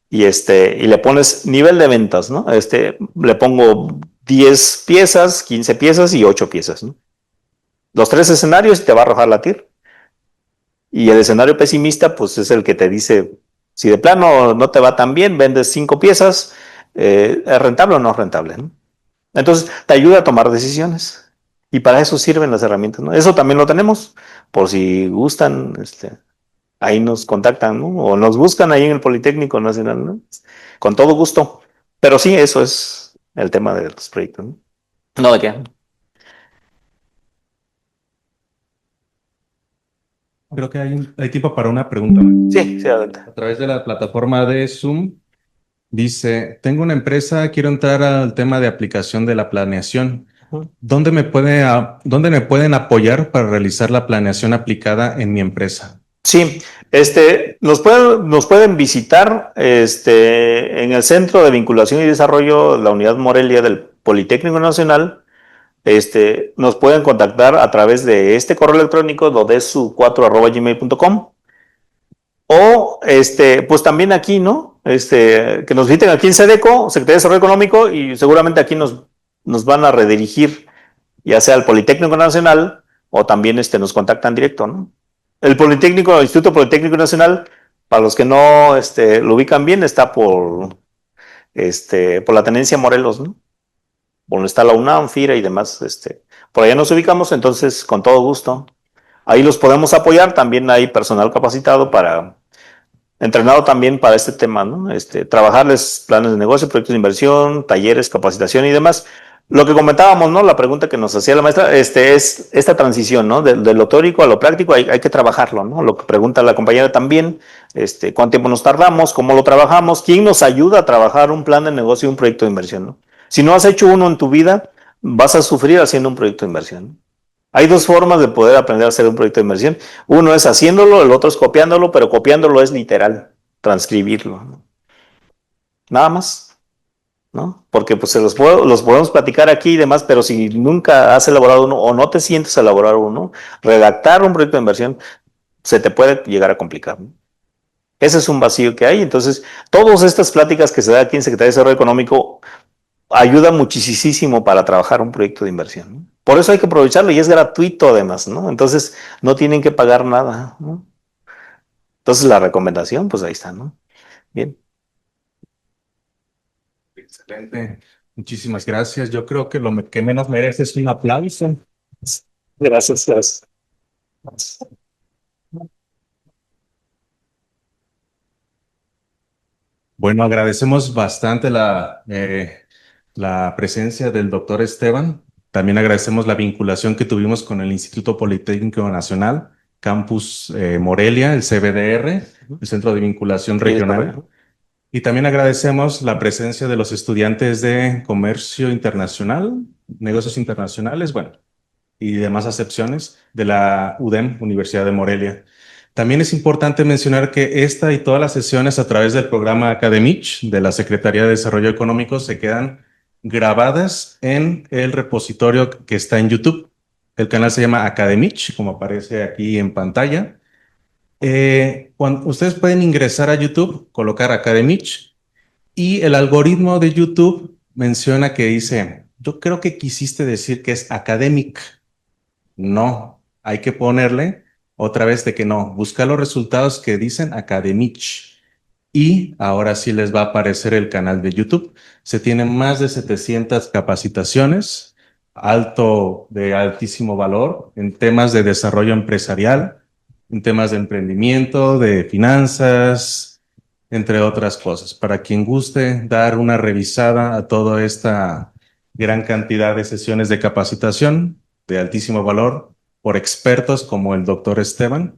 y le pones nivel de ventas, ¿no? Le pongo 10 piezas, 15 piezas y 8 piezas, ¿no? Los 3 escenarios y te va a arrojar la TIR. Y el escenario pesimista, pues es el que te dice, si de plano no te va tan bien, vendes 5 piezas, ¿es rentable o no es rentable, ¿no? Entonces, te ayuda a tomar decisiones. Y para eso sirven las herramientas, ¿no? Eso también lo tenemos, por si gustan, ahí nos contactan, ¿no? O nos buscan ahí en el Politécnico Nacional, ¿no? Con todo gusto. Pero sí, eso es el tema de los proyectos, ¿no? No, ¿de qué? Creo que hay tiempo para una pregunta más. Sí, sí, adelante. A través de la plataforma de Zoom, dice, tengo una empresa, quiero entrar al tema de aplicación de la planeación. ¿Dónde me pueden apoyar para realizar la planeación aplicada en mi empresa? Sí, nos pueden visitar en el Centro de Vinculación y Desarrollo, la Unidad Morelia del Politécnico Nacional. Nos pueden contactar a través de este correo electrónico, dodesu4@gmail.com. O pues también aquí, ¿no? Que nos visiten aquí en SEDECO, Secretaría de Desarrollo Económico, y seguramente aquí nos van a redirigir, ya sea al Politécnico Nacional o también nos contactan directo, ¿no? El Instituto Politécnico Nacional, para los que no lo ubican bien, está por la Tenencia Morelos, ¿no? Donde está la UNAM, FIRA y demás. Por allá nos ubicamos, entonces con todo gusto. Ahí los podemos apoyar, también hay personal capacitado entrenado también para este tema, ¿no? Trabajarles planes de negocio, proyectos de inversión, talleres, capacitación y demás. Lo que comentábamos, ¿no? La pregunta que nos hacía la maestra, es esta transición, ¿no? De lo teórico a lo práctico, hay que trabajarlo, ¿no? Lo que pregunta la compañera también, ¿cuánto tiempo nos tardamos? ¿Cómo lo trabajamos? ¿Quién nos ayuda a trabajar un plan de negocio y un proyecto de inversión, ¿no? Si no has hecho uno en tu vida, vas a sufrir haciendo un proyecto de inversión, ¿no? Hay 2 formas de poder aprender a hacer un proyecto de inversión. Uno es haciéndolo, el otro es copiándolo, pero copiándolo es literal, transcribirlo, ¿no? Nada más, ¿no? Porque pues los podemos platicar aquí y demás, pero si nunca has elaborado uno o no te sientes a elaborar uno, redactar un proyecto de inversión se te puede llegar a complicar, ¿no? Ese es un vacío que hay. Entonces, todas estas pláticas que se da aquí en Secretaría de Desarrollo Económico ayuda muchísimo para trabajar un proyecto de inversión, ¿no? Por eso hay que aprovecharlo y es gratuito además, ¿no? Entonces, no tienen que pagar nada, ¿no? Entonces, la recomendación, pues ahí está, ¿no? Bien. Excelente. Muchísimas gracias. Yo creo que que menos merece es un aplauso. Gracias, gracias. Bueno, agradecemos bastante la presencia del doctor Esteban. También agradecemos la vinculación que tuvimos con el Instituto Politécnico Nacional, Campus Morelia, el CBDR, el Centro de Vinculación Regional. Y también agradecemos la presencia de los estudiantes de Comercio Internacional, Negocios Internacionales, bueno, y demás acepciones de la UDEM, Universidad de Morelia. También es importante mencionar que esta y todas las sesiones a través del programa Academich de la Secretaría de Desarrollo Económico se quedan grabadas en el repositorio que está en YouTube. El canal se llama Academich, como aparece aquí en pantalla. Cuando ustedes pueden ingresar a YouTube, colocar Academich y el algoritmo de YouTube menciona que dice, yo creo que quisiste decir que es academic. No, hay que ponerle otra vez de que no, busca los resultados que dicen Academich y ahora sí les va a aparecer el canal de YouTube. Se tienen más de 700 capacitaciones, de altísimo valor en temas de desarrollo empresarial, en temas de emprendimiento, de finanzas, entre otras cosas. Para quien guste dar una revisada a toda esta gran cantidad de sesiones de capacitación de altísimo valor por expertos como el doctor Esteban,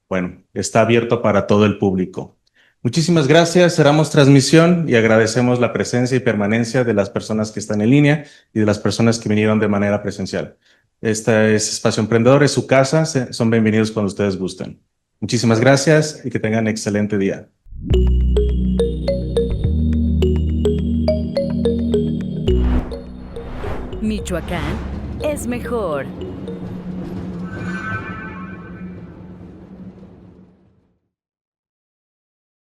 bueno, está abierto para todo el público. Muchísimas gracias, cerramos transmisión y agradecemos la presencia y permanencia de las personas que están en línea y de las personas que vinieron de manera presencial. Este es Espacio Emprendedor, es su casa, son bienvenidos cuando ustedes gusten. Muchísimas gracias y que tengan excelente día. Michoacán es mejor.